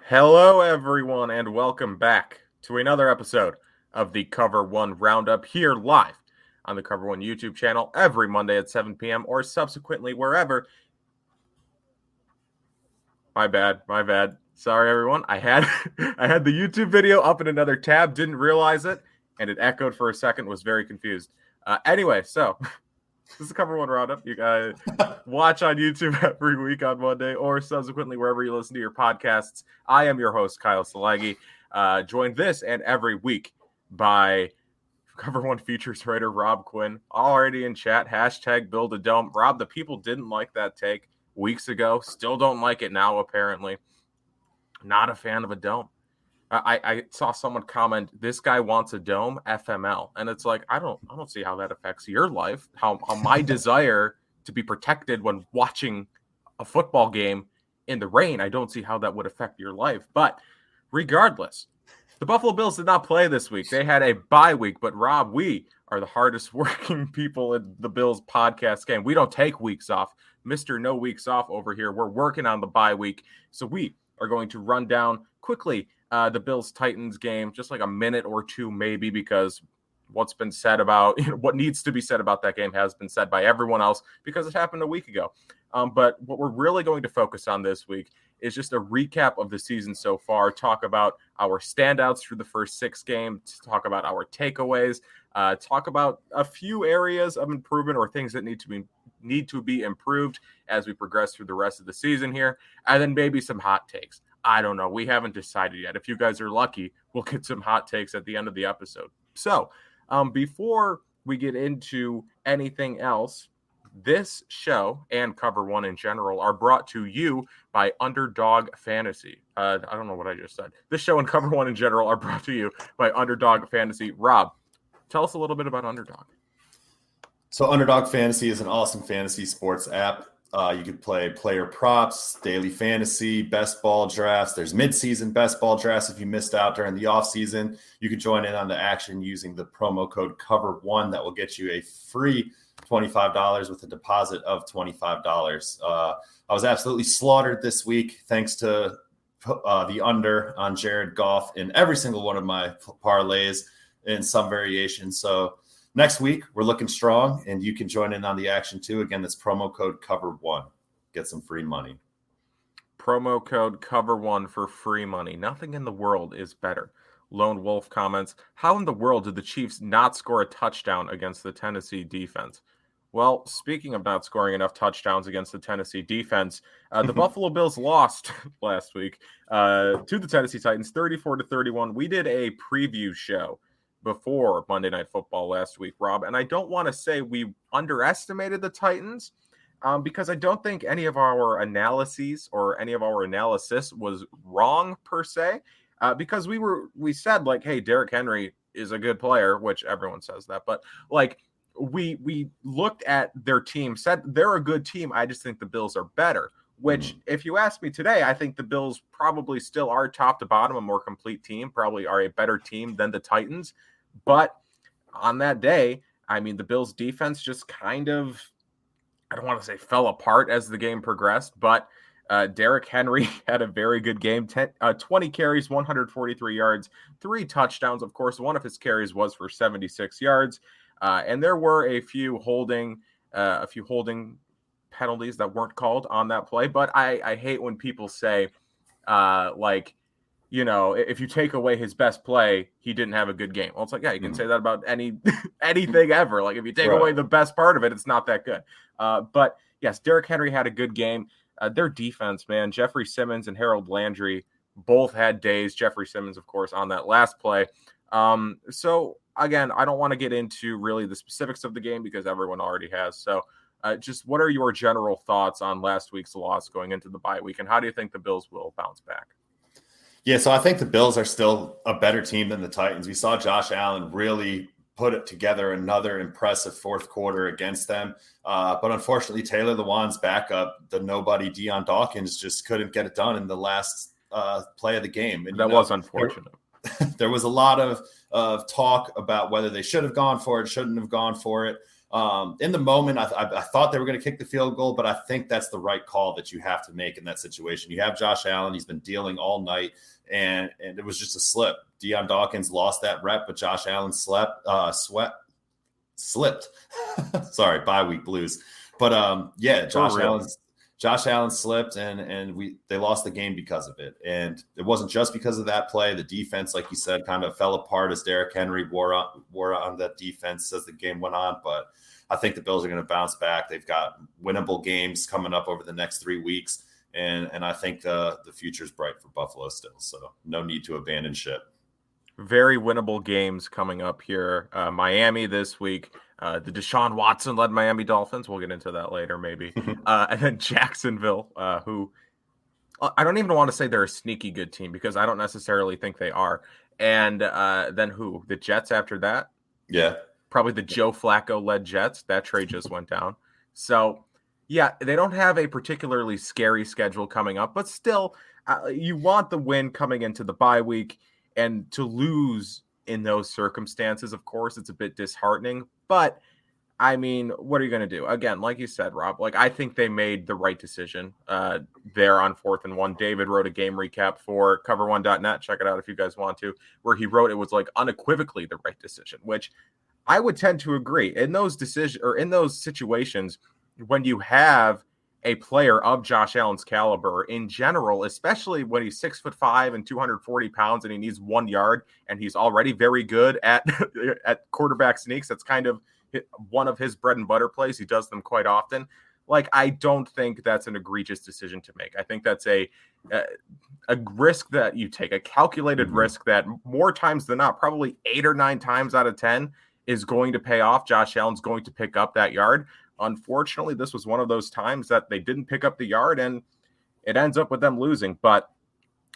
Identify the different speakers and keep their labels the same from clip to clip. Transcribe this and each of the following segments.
Speaker 1: Hello, everyone, and welcome back to another episode of the Cover One Roundup here live on the Cover One YouTube channel every Monday at 7 p.m. or subsequently wherever. My bad. Sorry, everyone. I had the YouTube video up in another tab, didn't realize it, and it echoed for a second, was very confused. Anyway, so this is Cover One Roundup. You guys watch on YouTube every week on Monday or subsequently wherever you listen to your podcasts. I am your host, Kyle Silagyi, joined this and every week by Cover One Features writer Rob Quinn, already in chat, hashtag Build a Dome. Rob, the people didn't like that take weeks ago, still don't like it now, apparently. Not a fan of a dome. I saw someone comment, this guy wants a dome, FML. And it's like, I don't see how that affects your life. How my desire to be protected when watching a football game in the rain, I don't see how that would affect your life. But regardless, the Buffalo Bills did not play this week. They had a bye week. But Rob, we are the hardest working people in the Bills podcast game. We don't take weeks off. Mr. No Weeks Off over here. We're working on the bye week. So we are going to run down quickly the Bills-Titans game, just like a minute or two maybe, because what's been said about, what needs to be said about that game has been said by everyone else because it happened a week ago. But what we're really going to focus on this week is just a recap of the season so far, talk about our standouts through the first 6 games, talk about our takeaways, talk about a few areas of improvement or things that need to be improved as we progress through the rest of the season here, and then maybe some hot takes. I don't know. We haven't decided yet. If you guys are lucky, we'll get some hot takes at the end of the episode. So before we get into anything else, this show and Cover One in general are brought to you by Underdog Fantasy. I don't know what I just said. This show and Cover One in general are brought to you by Underdog Fantasy. Rob, tell us a little bit about Underdog.
Speaker 2: So Underdog Fantasy is an awesome fantasy sports app. You can play player props, daily fantasy, best ball drafts. There's mid-season best ball drafts if you missed out during the offseason. You can join in on the action using the promo code COVER1 that will get you a free $25 with a deposit of $25. I was absolutely slaughtered this week thanks to the under on Jared Goff in every single one of my parlays in some variation. So next week, we're looking strong, and you can join in on the action too. Again, that's promo code COVER1. Get some free money.
Speaker 1: Promo code COVER1 for free money. Nothing in the world is better. Lone Wolf comments, how in the world did the Chiefs not score a touchdown against the Tennessee defense? Well, speaking of not scoring enough touchdowns against the Tennessee defense, the Buffalo Bills lost last week to the Tennessee Titans 34-31. We did a preview show before Monday Night Football last week, Rob, and I don't want to say we underestimated the Titans because I don't think any of our analyses or any of our analysis was wrong per se, because we said like, hey, Derrick Henry is a good player, which everyone says that, but like we looked at their team, said they're a good team. I just think the Bills are better. Which, if you ask me today, I think the Bills probably still are top to bottom, a more complete team, probably are a better team than the Titans. But on that day, I mean, the Bills defense just kind of, I don't want to say fell apart as the game progressed, but Derrick Henry had a very good game, 20 carries, 143 yards, 3 touchdowns. Of course, one of his carries was for 76 yards. And there were a few holding penalties that weren't called on that play, but I hate when people say like, you know, if you take away his best play, he didn't have a good game. Well, it's like, yeah, you can say that about anything ever. Like if you take away the best part of it, it's not that good. But yes, Derrick Henry had a good game. Their defense, man, Jeffrey Simmons and Harold Landry both had days. Jeffrey Simmons, of course, on that last play. So again, I don't want to get into really the specifics of the game because everyone already has. So just what are your general thoughts on last week's loss going into the bye week, and how do you think the Bills will bounce back?
Speaker 2: Yeah, so I think the Bills are still a better team than the Titans. We saw Josh Allen really put it together another impressive fourth quarter against them. But unfortunately, Taylor Lewan's backup, the nobody Dion Dawkins, just couldn't get it done in the last play of the game. And
Speaker 1: that was unfortunate.
Speaker 2: There was a lot of talk about whether they should have gone for it, shouldn't have gone for it. In the moment, I thought they were going to kick the field goal, but I think that's the right call that you have to make in that situation. You have Josh Allen. He's been dealing all night, and it was just a slip. Dion Dawkins lost that rep, but Josh Allen slipped. Sorry, bye week blues. But Josh Allen slipped, and they lost the game because of it. And it wasn't just because of that play. The defense, like you said, kind of fell apart as Derrick Henry wore on that defense as the game went on. But I think the Bills are going to bounce back. They've got winnable games coming up over the next 3 weeks, and I think the future's bright for Buffalo still. So no need to abandon ship.
Speaker 1: Very winnable games coming up here. Miami this week. The Deshaun Watson-led Miami Dolphins. We'll get into that later, maybe. And then Jacksonville, who I don't even want to say they're a sneaky good team because I don't necessarily think they are. And then who? The Jets after that?
Speaker 2: Yeah.
Speaker 1: Probably the Joe Flacco-led Jets. That trade just went down. So, yeah, they don't have a particularly scary schedule coming up, but still, you want the win coming into the bye week. And to lose in those circumstances, of course, it's a bit disheartening. But, I mean, what are you going to do? Again, like you said, Rob, I think they made the right decision there on 4th and 1. David wrote a game recap for cover1.net. Check it out if you guys want to, where he wrote it was unequivocally the right decision, which I would tend to agree. In those situations, when you have a player of Josh Allen's caliber in general, especially when he's 6'5" and 240 pounds and he needs 1 yard and he's already very good at quarterback sneaks. That's kind of one of his bread and butter plays. He does them quite often. I don't think that's an egregious decision to make. I think that's a risk that you take, a calculated risk that more times than not, probably 8 or 9 times out of 10 is going to pay off. Josh Allen's going to pick up that yard. Unfortunately, this was one of those times that they didn't pick up the yard and it ends up with them losing, but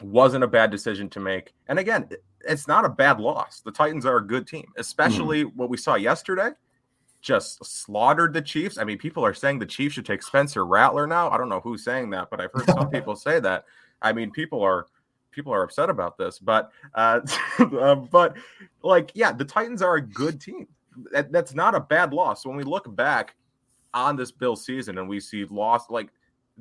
Speaker 1: wasn't a bad decision to make. And again, it's not a bad loss. The Titans are a good team, especially what we saw yesterday. Just slaughtered the Chiefs. I mean, people are saying the Chiefs should take Spencer Rattler now. I don't know who's saying that, but I've heard some people say that. I mean, people are upset about this, but the Titans are a good team. That's not a bad loss. When we look back on this Bills season and we see loss,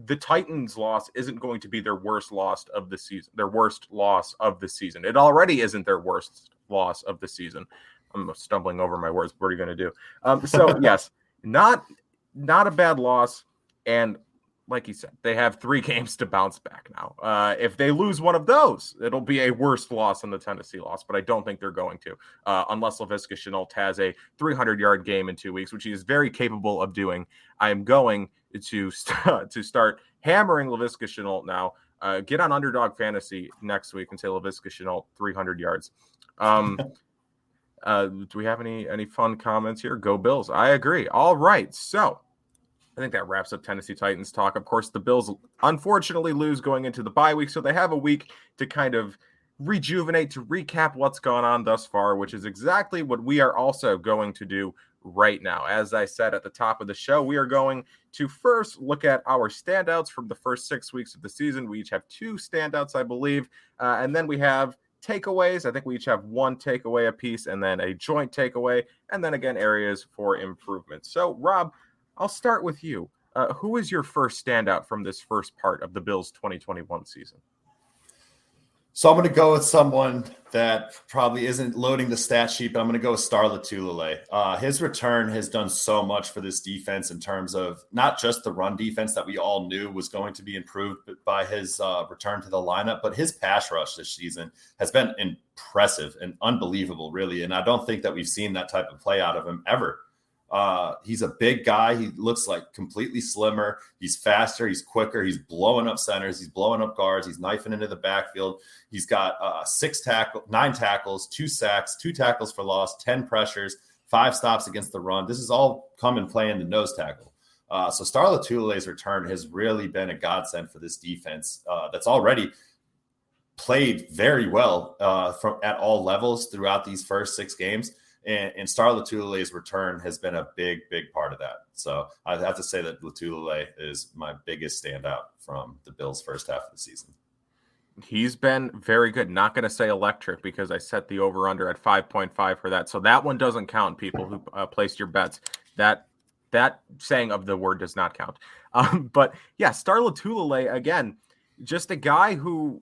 Speaker 1: the Titans loss isn't going to be their worst loss of the season. It already isn't their worst loss of the season. I'm stumbling over my words. What are you going to do? So yes, not a bad loss. And like you said, they have 3 games to bounce back now. If they lose one of those, it'll be a worse loss than the Tennessee loss, but I don't think they're going to, unless Laviska Shenault has a 300-yard game in 2 weeks, which he is very capable of doing. I am going to start hammering Laviska Shenault now. Get on Underdog Fantasy next week and say Laviska Shenault 300 yards. Do we have any fun comments here? Go Bills. I agree. All right, so I think that wraps up Tennessee Titans talk. Of course, the Bills unfortunately lose going into the bye week, so they have a week to kind of rejuvenate, to recap what's gone on thus far, which is exactly what we are also going to do right now. As I said at the top of the show, we are going to first look at our standouts from the first 6 weeks of the season. We each have 2 standouts, I believe, and then we have takeaways. I think we each have 1 takeaway apiece and then a joint takeaway, and then again, areas for improvement. So, Rob, I'll start with you. Who is your first standout from this first part of the Bills' 2021 season?
Speaker 2: So I'm going to go with someone that probably isn't loading the stat sheet, but I'm going to go with Star Lotulelei. His return has done so much for this defense in terms of not just the run defense that we all knew was going to be improved by his return to the lineup, but his pass rush this season has been impressive and unbelievable, really. And I don't think that we've seen that type of play out of him ever. He's a big guy. He looks like completely slimmer. He's faster. He's quicker. He's blowing up centers. He's blowing up guards. He's knifing into the backfield. He's got 9 tackles, 2 sacks, 2 tackles for loss, 10 pressures, 5 stops against the run. This is all come and play in the nose tackle. So Star Lotulelei's return has really been a godsend for this defense that's already played very well at all levels throughout these first 6 games. And Star Lotulelei's return has been a big, big part of that. So I have to say that Lotulelei is my biggest standout from the Bills' first half of the season.
Speaker 1: He's been very good. Not going to say electric because I set the over-under at 5.5 for that. So that one doesn't count, people who placed your bets. that saying of the word does not count. But yeah, Star Lotulelei, again, just a guy who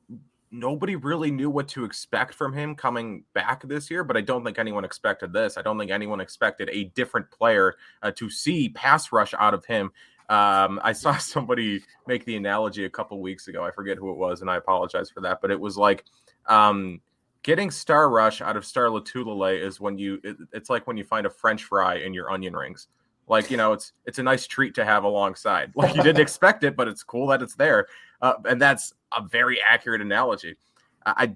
Speaker 1: nobody really knew what to expect from him coming back this year, but I don't think anyone expected this. I don't think anyone expected a different player to see pass rush out of him. I saw somebody make the analogy a couple weeks ago. I forget who it was, and I apologize for that, but it was like getting star rush out of Star Lotulelei is when it's like when you find a French fry in your onion rings. Like, it's a nice treat to have alongside. Like, you didn't expect it, but it's cool that it's there. And that's a very accurate analogy. I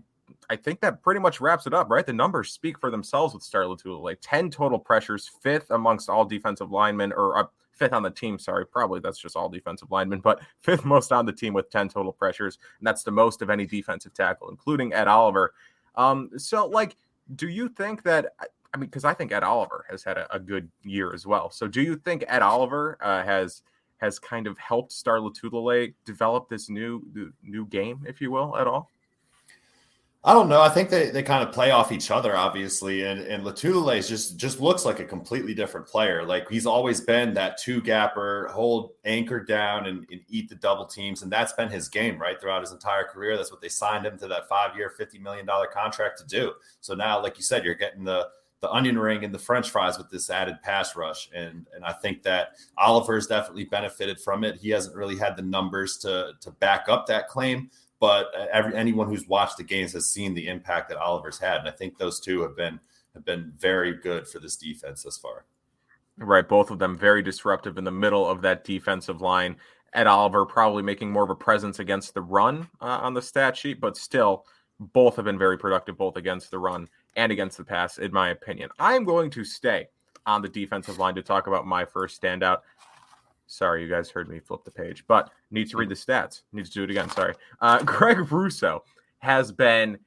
Speaker 1: think that pretty much wraps it up, right? The numbers speak for themselves with Star Lotulelei. 10 total pressures, 5th amongst all defensive linemen, or 5th on the team, sorry. Probably that's just all defensive linemen, but 5th most on the team with 10 total pressures. And that's the most of any defensive tackle, including Ed Oliver. So, like, do you think that... I mean, because I think Ed Oliver has had a good year as well. So do you think Ed Oliver has kind of helped Star Lotulelei develop this new game, if you will, at all?
Speaker 2: I don't know. I think they kind of play off each other, obviously. And Lotulelei just looks like a completely different player. Like, he's always been that two-gapper, hold anchor down and eat the double teams. And that's been his game, right, throughout his entire career. That's what they signed him to that 5-year, $50 million contract to do. So now, like you said, you're getting the onion ring and the French fries with this added pass rush. And I think that Oliver's definitely benefited from it. He hasn't really had the numbers to back up that claim, but anyone who's watched the games has seen the impact that Oliver's had. And I think those two have been very good for this defense thus far.
Speaker 1: Right. Both of them very disruptive in the middle of that defensive line. Ed Oliver probably making more of a presence against the run on the stat sheet, but still both have been very productive, both against the run and against the pass, in my opinion. I am going to stay on the defensive line to talk about my first standout. Sorry, you guys heard me flip the page, but need to read the stats. Need to do it again, sorry. Greg Russo has been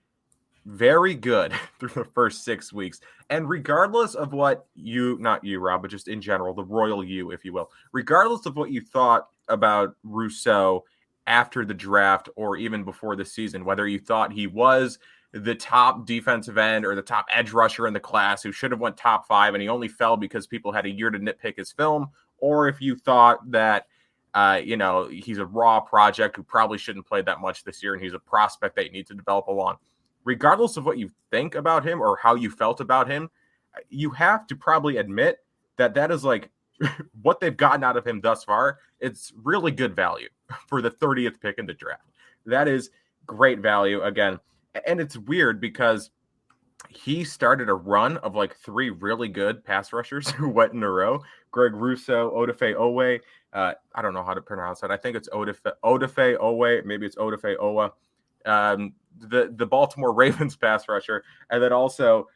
Speaker 1: very good through the first 6 weeks. And regardless of what not you, Rob, but just in general, the royal you, if you will, regardless of what you thought about Russo after the draft or even before the season, whether you thought he was the top defensive end or the top edge rusher in the class who should have went top 5 and he only fell because people had a year to nitpick his film, or if you thought that he's a raw project who probably shouldn't play that much this year and he's a prospect that you need to develop along. Regardless of what you think about him or how you felt about him, you have to probably admit that is like what they've gotten out of him thus far. It's really good value for the 30th pick in the draft. That is great value again. And it's weird because he started a run of like 3 really good pass rushers who went in a row. Greg Russo, Odafe Owe. I don't know how to pronounce that. I think it's Odafe Owe. Maybe it's Odafe Owa. The Baltimore Ravens pass rusher. And then also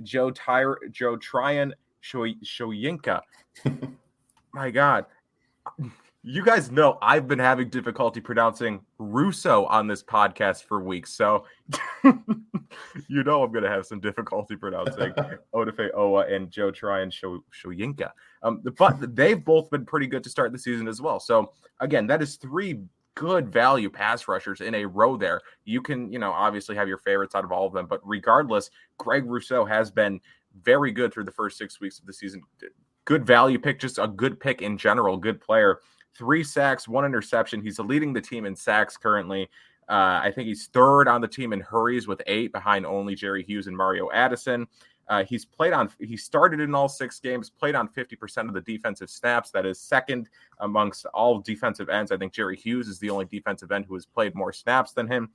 Speaker 1: Joe Tryon Shoyinka. My God. You guys know I've been having difficulty pronouncing Russo on this podcast for weeks, so I'm going to have some difficulty pronouncing Odafe Owa and Joe Tryon Shoyinka. But they've both been pretty good to start the season as well. So, again, that is 3 good value pass rushers in a row there. You can, obviously have your favorites out of all of them, but regardless, Greg Russo has been very good through the first 6 weeks of the season. Good value pick, just a good pick in general, good player. 3 sacks, 1 interception. He's leading the team in sacks currently. I think he's 3rd on the team in hurries with 8 behind only Jerry Hughes and Mario Addison. He started in all 6 games, played on 50% of the defensive snaps. That is 2nd amongst all defensive ends. I think Jerry Hughes is the only defensive end who has played more snaps than him.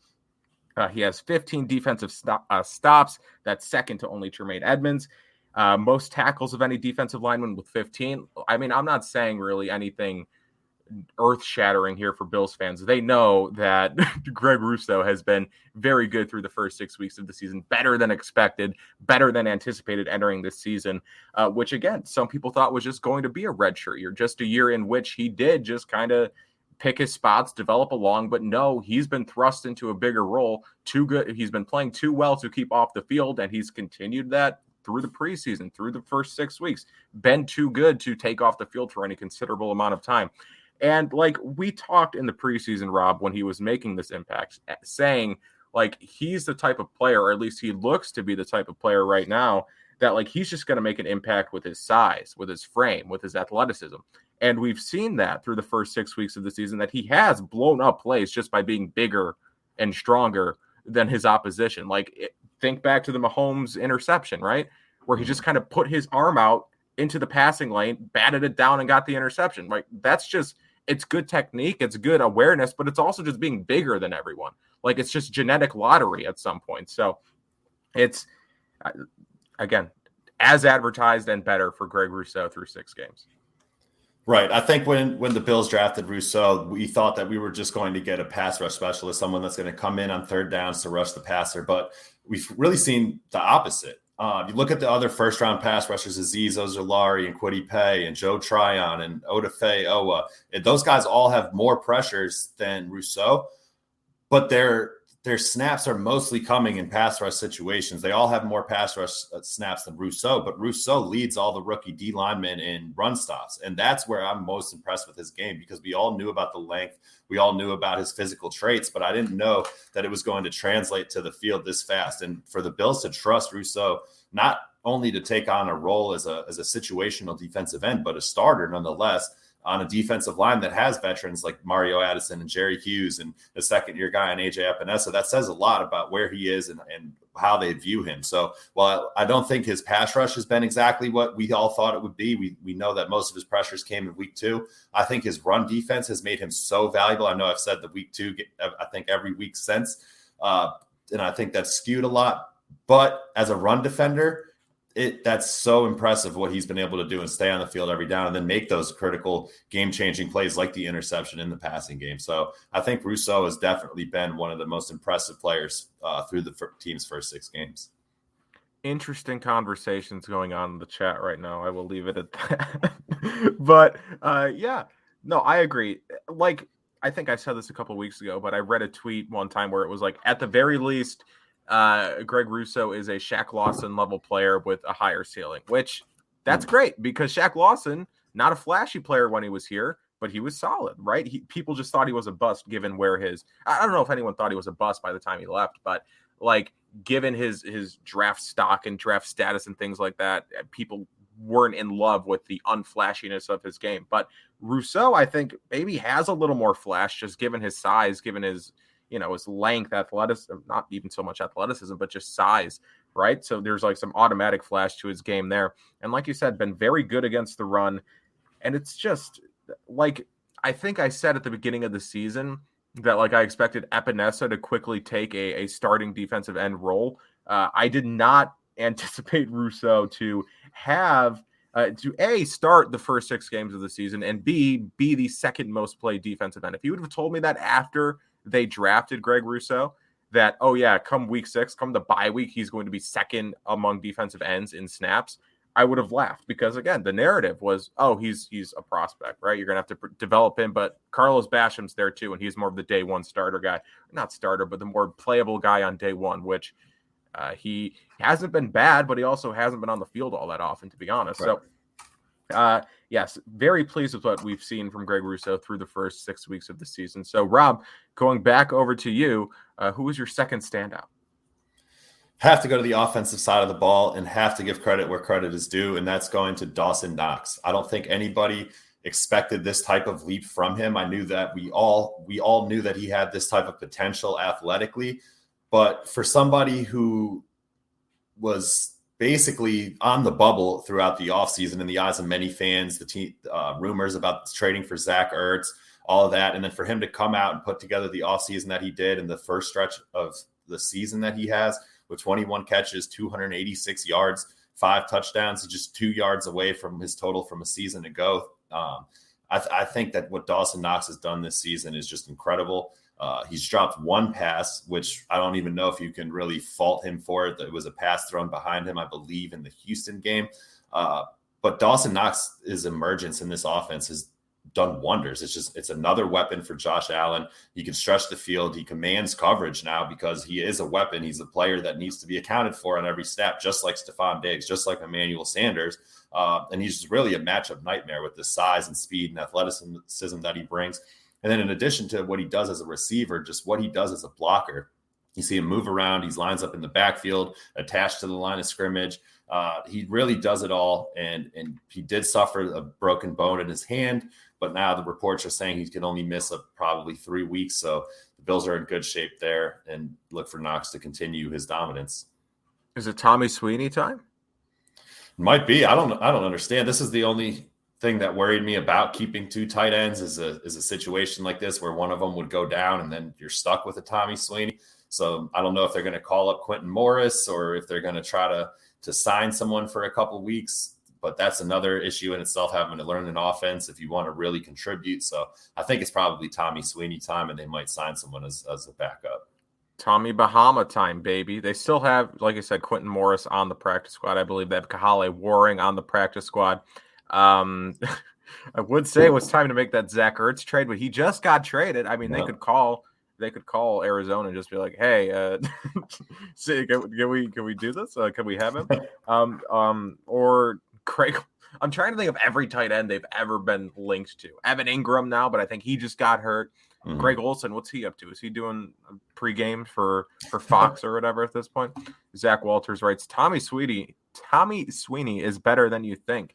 Speaker 1: He has 15 defensive stops. That's 2nd to only Tremaine Edmonds. Most tackles of any defensive lineman with 15. I mean, I'm not saying really anything earth-shattering here for Bills fans. They know that Greg Russo has been very good through the first 6 weeks of the season, better than expected, better than anticipated entering this season, which, again, some people thought was just going to be a redshirt year, just a year in which he did just kind of pick his spots, develop along, but no, he's been thrust into a bigger role. Too good. He's been playing too well to keep off the field, and he's continued that through the preseason, through the first 6 weeks, been too good to take off the field for any considerable amount of time. And like we talked in the preseason, Rob, when he was making this impact, saying like he's the type of player, or at least he looks to be the type of player right now, that like he's just going to make an impact with his size, with his frame, with his athleticism. And we've seen that through the first 6 weeks of the season that he has blown up plays just by being bigger and stronger than his opposition. Like think back to the Mahomes interception, right? Where he just kind of put his arm out into the passing lane, batted it down and got the interception. Like that's just, it's good technique. It's good awareness, but it's also just being bigger than everyone. Like it's just genetic lottery at some point. So it's, again, as advertised and better for Greg Russo through 6 games.
Speaker 2: Right. I think when the Bills drafted Russo, we thought that we were just going to get a pass rush specialist, someone that's going to come in on third downs to rush the passer. But we've really seen the opposite. You look at the other first-round pass rushers, Azeez Ojulari and Kwity Paye and Joe Tryon and Odafe Owa. And those guys all have more pressures than Russo, but their snaps are mostly coming in pass rush situations. They all have more pass rush snaps than Russo, but Russo leads all the rookie D linemen in run stops. And that's where I'm most impressed with his game, because we all knew about the length. We all knew about his physical traits, but I didn't know that it was going to translate to the field this fast. And for the Bills to trust Russo, not only to take on a role as a situational defensive end, but a starter nonetheless, on a defensive line that has veterans like Mario Addison and Jerry Hughes and the second-year guy in AJ Epinesa, that says a lot about where he is and how they view him. So while I don't think his pass rush has been exactly what we all thought it would be, we know that most of his pressures came in week 2. I think his run defense has made him so valuable. I know I've said the week 2, I think every week since, and I think that's skewed a lot. But as a run defender, that's so impressive what he's been able to do and stay on the field every down and then make those critical game-changing plays like the interception in the passing game. So I think Russo has definitely been one of the most impressive players through the team's first 6 games.
Speaker 1: Interesting conversations going on in the chat right now. I will leave it at that. But yeah, no, I agree. Like, I think I said this a couple of weeks ago, but I read a tweet one time where it was like, at the very least, Greg Russo is a Shaq Lawson level player with a higher ceiling, which that's great because Shaq Lawson, not a flashy player when he was here, but he was solid, right? People just thought he was a bust given where I don't know if anyone thought he was a bust by the time he left, but like given his draft stock and draft status and things like that, people weren't in love with the unflashiness of his game. But Russo, I think maybe has a little more flash just given his size, given his his length, athleticism, not even so much athleticism, but just size, right? So there's like some automatic flash to his game there. And like you said, been very good against the run. And it's just like, I think I said at the beginning of the season that like I expected Epinesa to quickly take a starting defensive end role. I did not anticipate Russo to have to A, start the first 6 games of the season, and B, be the second most played defensive end. If you would have told me that after they drafted Greg Russo, that, oh yeah, come week 6, come the bye week, he's going to be second among defensive ends in snaps, I would have laughed because, again, the narrative was, oh, he's a prospect, right? You're going to have to develop him, but Carlos Basham's there too, and he's more of the day one starter guy. Not starter, but the more playable guy on day one, which he hasn't been bad, but he also hasn't been on the field all that often, to be honest. Right. So, yes, very pleased with what we've seen from Greg Russo through the first 6 weeks of the season. So, Rob, going back over to you, who was your second standout?
Speaker 2: Have to go to the offensive side of the ball and have to give credit where credit is due, and that's going to Dawson Knox. I don't think anybody expected this type of leap from him. I knew that we all knew that he had this type of potential athletically, but for somebody who was basically on the bubble throughout the offseason in the eyes of many fans, the team rumors about trading for Zach Ertz, all of that. And then for him to come out and put together the offseason that he did in the first stretch of the season that he has with 21 catches, 286 yards, 5 touchdowns, he's just 2 yards away from his total from a season ago. I think that what Dawson Knox has done this season is just incredible. He's dropped 1 pass, which I don't even know if you can really fault him for it. It was a pass thrown behind him, I believe, in the Houston game. But Dawson Knox's emergence in this offense has done wonders. It's another weapon for Josh Allen. He can stretch the field. He commands coverage now because he is a weapon. He's a player that needs to be accounted for on every snap, just like Stephon Diggs, just like Emmanuel Sanders. And he's really a matchup nightmare with the size and speed and athleticism that he brings. And then in addition to what he does as a receiver, just what he does as a blocker, You see him move around. He lines up in the backfield, attached to the line of scrimmage. He really does it all. And he did suffer a broken bone in his hand, but now the reports are saying he can only miss probably 3 weeks. So the Bills are in good shape there and look for Knox to continue his dominance.
Speaker 1: Is it Tommy Sweeney time?
Speaker 2: Might be. I don't understand. This is the only thing that worried me about keeping 2 tight ends is a situation like this where one of them would go down and then you're stuck with a Tommy Sweeney. So I don't know if they're going to call up Quentin Morris or if they're going to try to sign someone for a couple weeks. But that's another issue in itself, having to learn an offense if you want to really contribute. So I think it's probably Tommy Sweeney time, and they might sign someone as a backup.
Speaker 1: Tommy Bahama time, baby. They still have, like I said, Quentin Morris on the practice squad. I believe they have Kahale Waring on the practice squad. I would say it was time to make that Zach Ertz trade, but he just got traded. I mean, they could call Arizona and just be like, "Hey, can we do this? Can we have him?" Or Craig. I'm trying to think of every tight end they've ever been linked to. Evan Ingram now, but I think he just got hurt. Mm-hmm. Greg Olsen, what's he up to? Is he doing pregame for Fox or whatever at this point? Zach Walters writes, Tommy Sweeney is better than you think.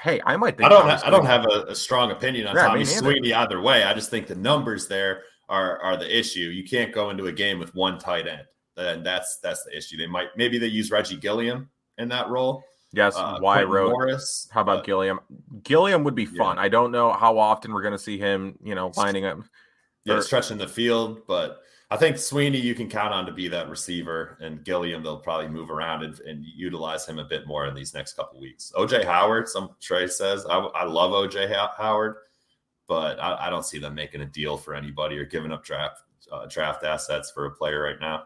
Speaker 1: Hey, I might think
Speaker 2: I don't have a strong opinion on Tommy Sweeney either way. I just think the numbers there are the issue. You can't go into a game with 1 tight end, and that's the issue. Maybe they use Reggie Gilliam in that role.
Speaker 1: Yes, Morris. How about Gilliam? Gilliam would be fun. Yeah. I don't know how often we're going to see him, lining up.
Speaker 2: Yeah, stretching the field, but I think Sweeney you can count on to be that receiver, and Gilliam they'll probably move around and utilize him a bit more in these next couple weeks. OJ Howard, Trey says, I love OJ Howard, but I don't see them making a deal for anybody or giving up draft assets for a player right now.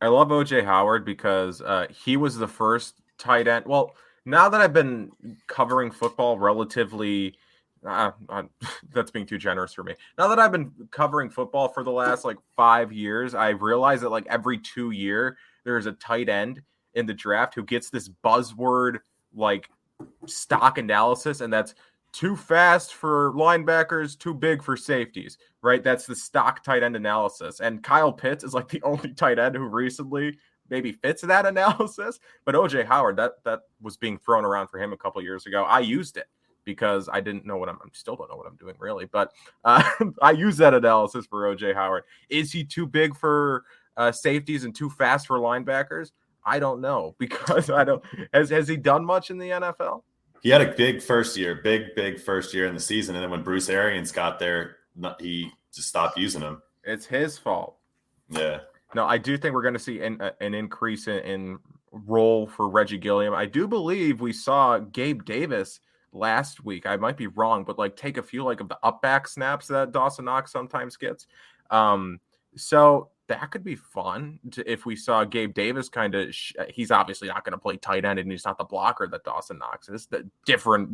Speaker 1: I love OJ Howard because he was the first tight end. Well, now that I've been covering football relatively, that's being too generous for me. Now that I've been covering football for the last 5 years, I realized that every 2 years there's a tight end in the draft who gets this buzzword stock analysis, and that's too fast for linebackers, too big for safeties, right? That's the stock tight end analysis. And Kyle Pitts is the only tight end who recently maybe fits that analysis. But OJ Howard, that was being thrown around for him a couple years ago. I used it because I didn't know still don't know what I'm doing really, but I use that analysis for OJ Howard. Is he too big for safeties and too fast for linebackers? I don't know, because has he done much in the NFL?
Speaker 2: He had a big first year in the season. And then when Bruce Arians got there, he just stopped using him.
Speaker 1: It's his fault.
Speaker 2: Yeah.
Speaker 1: No, I do think we're going to see an increase in role for Reggie Gilliam. I do believe we saw Gabe Davis last week. I might be wrong, but take a few of the up back snaps that Dawson Knox sometimes gets. So that could be fun if we saw Gabe Davis kind of. He's obviously not going to play tight end, and he's not the blocker that Dawson Knox is. The different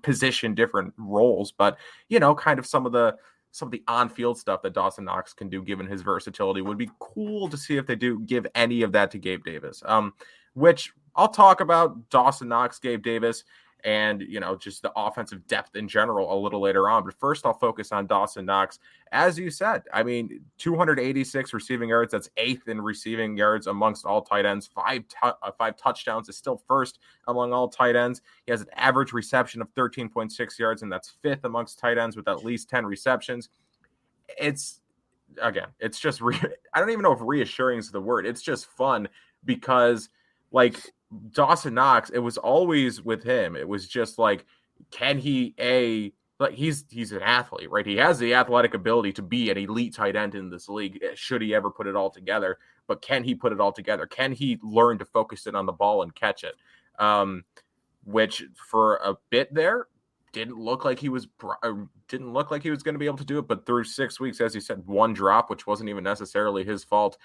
Speaker 1: position, different roles, but kind of some of the on-field stuff that Dawson Knox can do, given his versatility, would be cool to see if they do give any of that to Gabe Davis. Which I'll talk about Dawson Knox, Gabe Davis, and just the offensive depth in general a little later on. But first, I'll focus on Dawson Knox. As you said, 286 receiving yards. That's 8th in receiving yards amongst all tight ends. Five touchdowns is still first among all tight ends. He has an average reception of 13.6 yards, and that's 5th amongst tight ends with at least 10 receptions. It's just I don't even know if reassuring is the word. It's just fun because Dawson Knox, it was always with him. It was just can he he's an athlete, right? He has the athletic ability to be an elite tight end in this league, should he ever put it all together. But can he put it all together? Can he learn to focus it on the ball and catch it? Which for a bit there didn't look like he was going to be able to do it. But through 6 weeks, as you said, 1 drop, which wasn't even necessarily his fault.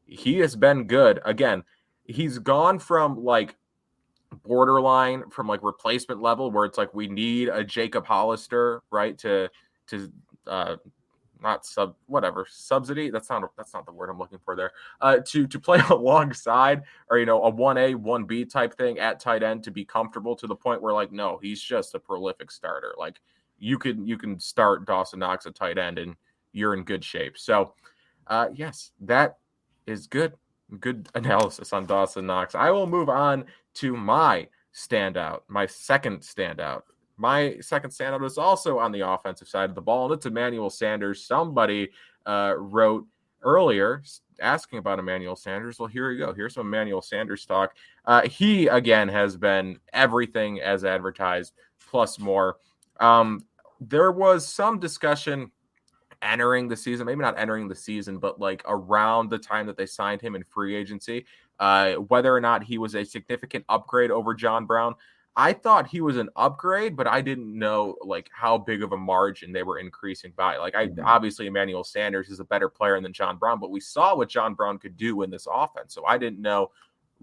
Speaker 1: He has been good. Again, he's gone from borderline, from replacement level, where it's we need a Jacob Hollister, right, to not subsidy. That's not the word I'm looking for there. To play alongside, or a 1A 1B type thing at tight end, to be comfortable to the point where no, he's just a prolific starter. You can start Dawson Knox at tight end and you're in good shape. So Yes, that is good. Good analysis on Dawson Knox. I will move on to my standout, my second standout. My second standout is also on the offensive side of the ball, and it's Emmanuel Sanders. Somebody wrote earlier asking about Emmanuel Sanders. Well, here we go. Here's some Emmanuel Sanders talk. He, again, has been everything as advertised, plus more. There was some discussion entering the season, maybe not entering the season, but like around the time that they signed him in free agency, whether or not he was a significant upgrade over John Brown. I thought he was an upgrade, but I didn't know like how big of a margin they were increasing by. Like obviously Emmanuel Sanders is a better player than John Brown, but we saw what John Brown could do in this offense. So I didn't know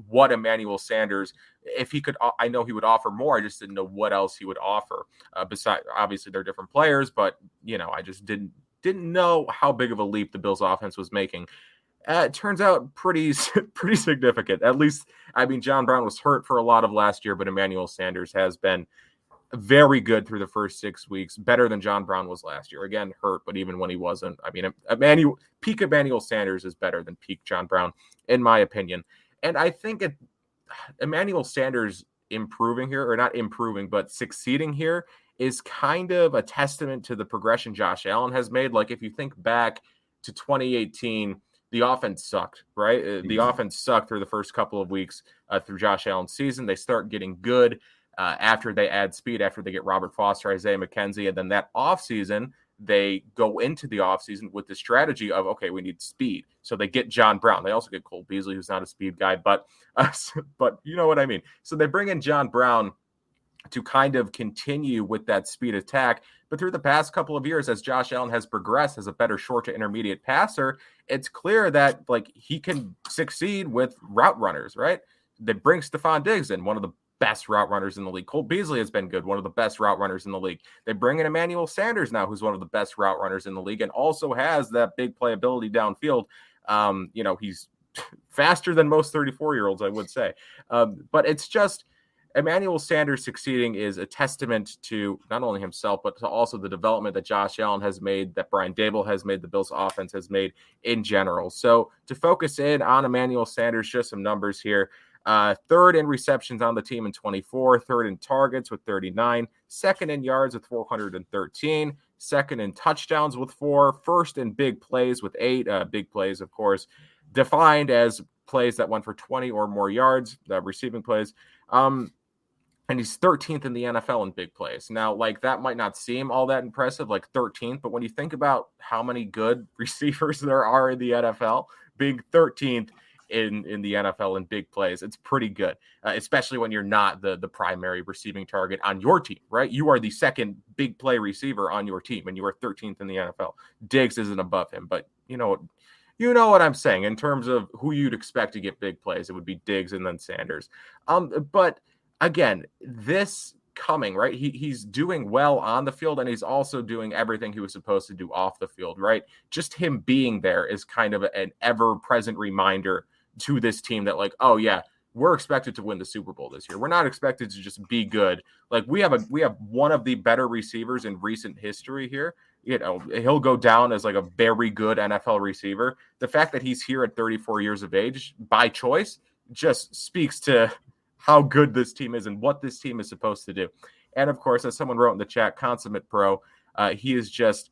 Speaker 1: what Emmanuel Sanders, if he could, I know he would offer more. I just didn't know what else he would offer. Besides, obviously they're different players, but I just didn't know how big of a leap the Bills offense was making. It turns out pretty significant. At least, I mean, John Brown was hurt for a lot of last year, but Emmanuel Sanders has been very good through the first 6 weeks, better than John Brown was last year. Again, hurt, but even when he wasn't, I mean, peak Emmanuel Sanders is better than peak John Brown, in my opinion. And I think Emmanuel Sanders improving here, or not improving, but succeeding here, is kind of a testament to the progression Josh Allen has made. Like if you think back to 2018, the offense sucked, right? The offense sucked through the first couple of weeks through Josh Allen's season. They start getting good after they add speed, after they get Robert Foster, Isaiah McKenzie, and then that offseason, they go into the offseason with the strategy of, okay, we need speed. So they get John Brown. They also get Cole Beasley, who's not a speed guy, but you know what I mean. So they bring in John Brown to kind of continue with that speed attack. But through the past couple of years, as Josh Allen has progressed as a better short to intermediate passer, it's clear that like he can succeed with route runners, right? They bring Stephon Diggs in, one of the best route runners in the league. Cole Beasley has been good, one of the best route runners in the league. They bring in Emmanuel Sanders now, who's one of the best route runners in the league and also has that big playability downfield. He's faster than most 34-year-olds, I would say. But it's just Emmanuel Sanders succeeding is a testament to not only himself, but to also the development that Josh Allen has made, that Brian Daboll has made, the Bills offense has made in general. So to focus in on Emmanuel Sanders, just some numbers here. Third in receptions on the team in 24, third in targets with 39, second in yards with 413, second in touchdowns with 4, first in big plays with 8, big plays, of course, defined as plays that went for 20 or more yards, receiving plays. And he's 13th in the NFL in big plays. Now, like that might not seem all that impressive, like 13th, but when you think about how many good receivers there are in the NFL, being 13th in the NFL in big plays, it's pretty good, especially when you're not the primary receiving target on your team, right? You are the second big play receiver on your team, and you are 13th in the NFL. Diggs isn't above him, but you know what I'm saying in terms of who you'd expect to get big plays. It would be Diggs and then Sanders. But again, this coming, right? He's doing well on the field, and he's also doing everything he was supposed to do off the field, right? Just him being there is kind of an ever-present reminder to this team that, like, oh yeah, we're expected to win the Super Bowl this year. We're not expected to just be good. Like we have one of the better receivers in recent history here. He'll go down as like a very good NFL receiver. The fact that he's here at 34 years of age by choice just speaks to how good this team is and what this team is supposed to do. And of course, as someone wrote in the chat, consummate pro, he is just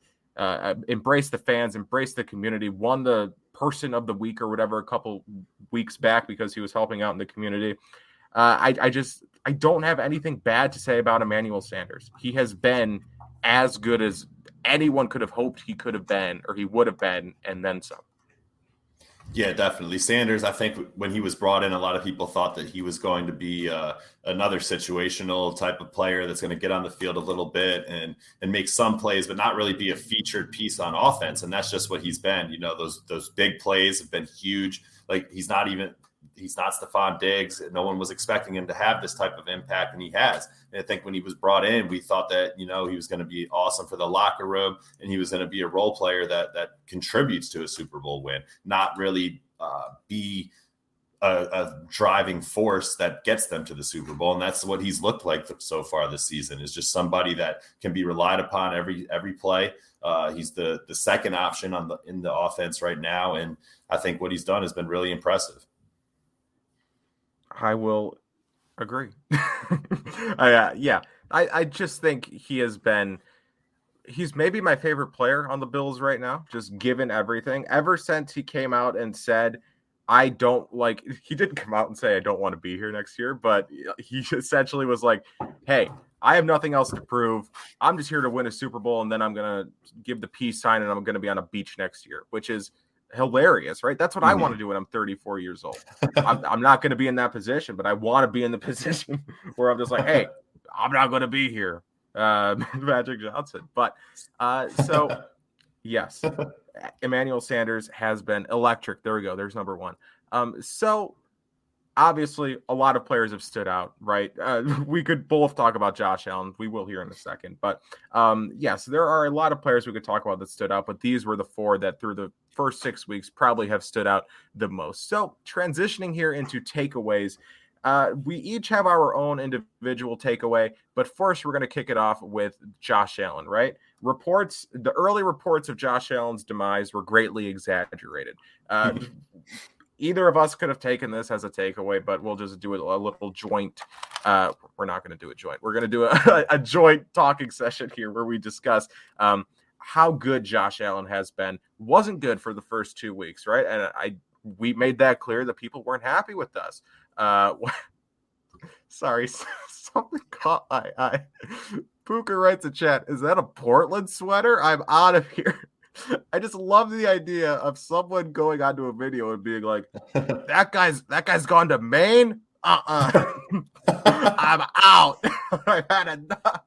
Speaker 1: embrace the fans, embrace the community, won the person of the week or whatever a couple weeks back because he was helping out in the community. I don't have anything bad to say about Emmanuel Sanders. He has been as good as anyone could have hoped he could have been, or he would have been, and then some.
Speaker 2: Yeah, definitely. Sanders, I think when he was brought in, a lot of people thought that he was going to be another situational type of player that's going to get on the field a little bit and make some plays, but not really be a featured piece on offense. And that's just what he's been. You know, those big plays have been huge. Like he's not Stephon Diggs. No one was expecting him to have this type of impact, and he has. And I think when he was brought in, we thought that, he was going to be awesome for the locker room, and he was going to be a role player that contributes to a Super Bowl win, not really be a driving force that gets them to the Super Bowl. And that's what he's looked like so far this season, is just somebody that can be relied upon every play. He's the second option in the offense right now. And I think what he's done has been really impressive.
Speaker 1: I will agree. I just think he's maybe my favorite player on the Bills right now, just given everything. Ever since he came out and said, he didn't come out and say, I don't want to be here next year, but he essentially was like, hey, I have nothing else to prove. I'm just here to win a Super Bowl, and then I'm going to give the peace sign, and I'm going to be on a beach next year, which is hilarious, right? That's what I want to do when I'm 34 years old. I'm not going to be in that position, but I want to be in the position where I'm just like, hey, I'm not going to be here. Magic Johnson. But so yes, Emmanuel Sanders has been electric. There we go. There's number one. So obviously a lot of players have stood out, right? We could both talk about Josh Allen. We will here in a second. But yes, there are a lot of players we could talk about that stood out, but these were the four that through the first 6 weeks probably have stood out the most. So transitioning here into takeaways, we each have our own individual takeaway, but first we're going to kick it off with Josh Allen, right? The early reports of Josh Allen's demise were greatly exaggerated. Either of us could have taken this as a takeaway, but we'll just do a little joint. We're not going to do a joint. We're going to do a joint talking session here where we discuss how good Josh Allen has been. Wasn't good for the first 2 weeks, right? And we made that clear that people weren't happy with us. Sorry, something caught my eye. Puka writes a chat. Is that a Portland sweater? I'm out of here. I just love the idea of someone going onto a video and being like, that guy's gone to Maine. I'm out. I've had enough.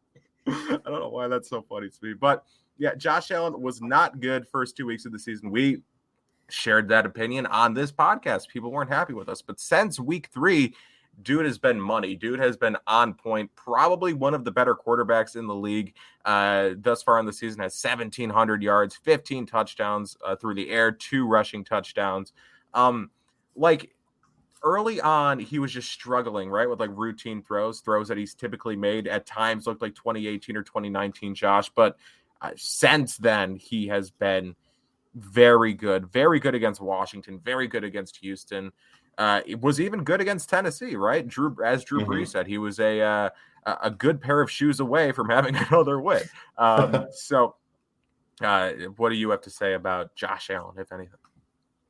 Speaker 1: I don't know why that's so funny to me, but yeah, Josh Allen was not good first 2 weeks of the season. We shared that opinion on this podcast. People weren't happy with us, but since week 3, dude has been money. Dude has been on point. Probably one of the better quarterbacks in the league thus far in the season. Has 1,700 yards, 15 touchdowns through the air, 2 rushing touchdowns. Early on, he was just struggling, right, with like routine throws that he's typically made. At times looked like 2018 or 2019 Josh, but since then he has been very good against Washington, very good against Houston. It was even good against Tennessee, right? Drew Brees said, he was a good pair of shoes away from having another win. So what do you have to say about Josh Allen, if anything?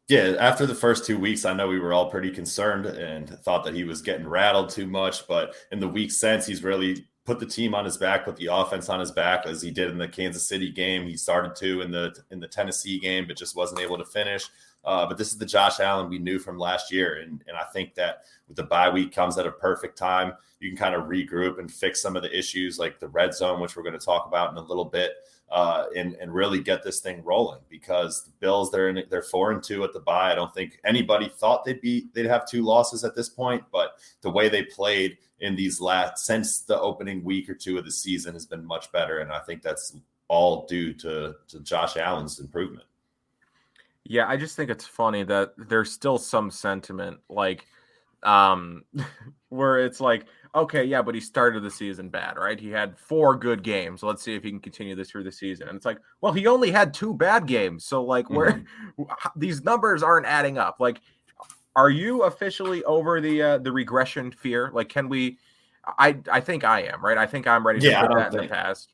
Speaker 2: Yeah, after the first 2 weeks, I know we were all pretty concerned and thought that he was getting rattled too much. But in the week since, he's really put the team on his back, put the offense on his back, as he did in the Kansas City game. He started to in the Tennessee game, but just wasn't able to finish. But this is the Josh Allen we knew from last year. And I think that with the bye week comes at a perfect time. You can kind of regroup and fix some of the issues like the red zone, which we're going to talk about in a little bit, and really get this thing rolling, because the Bills, they're 4-2 at the bye. I don't think anybody thought they'd have 2 losses at this point, but the way they played in these since the opening week or 2 of the season has been much better. And I think that's all due to Josh Allen's improvement.
Speaker 1: Yeah, I just think it's funny that there's still some sentiment like where it's like, okay, yeah, but he started the season bad, right? He had 4 good games. Let's see if he can continue this through the season. And it's like, well, he only had 2 bad games. So like where these numbers aren't adding up. Like, are you officially over the regression fear? Like, can we I think I am, right? I think I'm ready to put that in the past.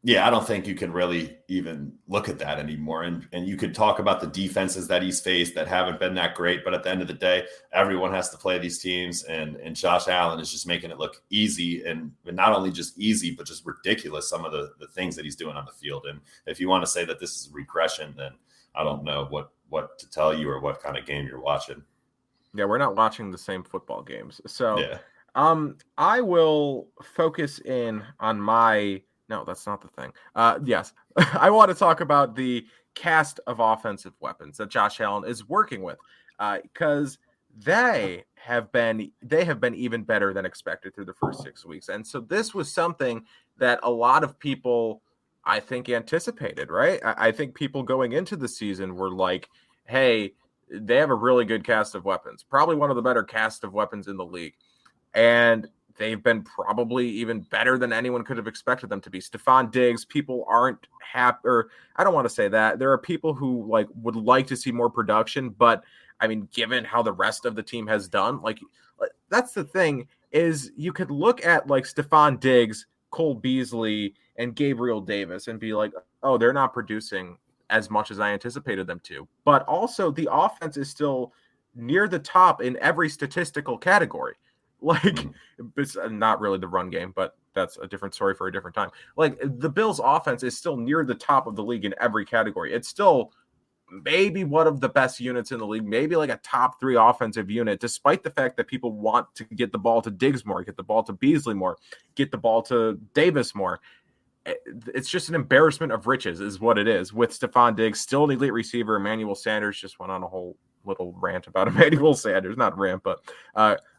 Speaker 2: Yeah, I don't think you can really even look at that anymore. And you could talk about the defenses that he's faced that haven't been that great. But at the end of the day, everyone has to play these teams. And Josh Allen is just making it look easy. And not only just easy, but just ridiculous, some of the things that he's doing on the field. And if you want to say that this is regression, then I don't know what to tell you or what kind of game you're watching.
Speaker 1: Yeah, we're not watching the same football games. So
Speaker 2: yeah.
Speaker 1: I will focus in on my – no, that's not the thing. Yes, I want to talk about the cast of offensive weapons that Josh Allen is working with, because they have been even better than expected through the first 6 weeks. And so this was something that a lot of people, I think, anticipated, right? I think people going into the season were like, hey, they have a really good cast of weapons, probably one of the better cast of weapons in the league. And they've been probably even better than anyone could have expected them to be. Stephon Diggs, people aren't happy, or I don't want to say that. There are people who like would like to see more production, but I mean, given how the rest of the team has done, like that's the thing is you could look at like Stephon Diggs, Cole Beasley, and Gabriel Davis and be like, oh, they're not producing as much as I anticipated them to. But also the offense is still near the top in every statistical category. Like, it's not really the run game, but that's a different story for a different time. Like, the Bills' offense is still near the top of the league in every category. It's still maybe one of the best units in the league, maybe like a top 3 offensive unit, despite the fact that people want to get the ball to Diggs more, get the ball to Beasley more, get the ball to Davis more. It's just an embarrassment of riches is what it is with Stephon Diggs, still an elite receiver. Emmanuel Sanders just went on a whole little rant about Emmanuel Sanders, not rant, but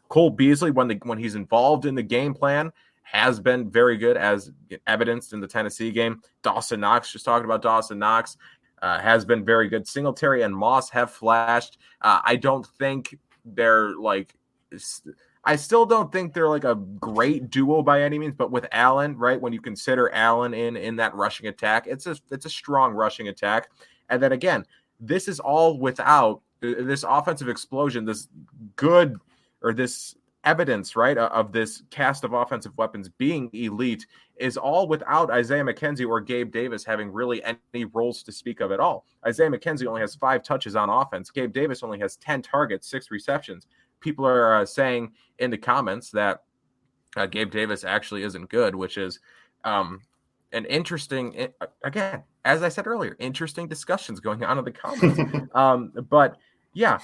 Speaker 1: Cole Beasley, when he's involved in the game plan, has been very good, as evidenced in the Tennessee game. Dawson Knox, just talking about Dawson Knox, has been very good. Singletary and Moss have flashed. I don't think they're like – I still don't think they're like a great duo by any means, but with Allen, right, when you consider Allen in that rushing attack, it's a strong rushing attack. And then again, this is all without this offensive explosion, this good – or this evidence, right, of this cast of offensive weapons being elite is all without Isaiah Mckenzie or Gabe Davis having really any roles to speak of at all. Isaiah Mckenzie only has 5 touches on offense. Gabe Davis only has 10 targets, 6 receptions. People are saying in the comments that Gabe Davis actually isn't good, which is an interesting, again, as I said earlier, interesting discussions going on in the comments. But yeah,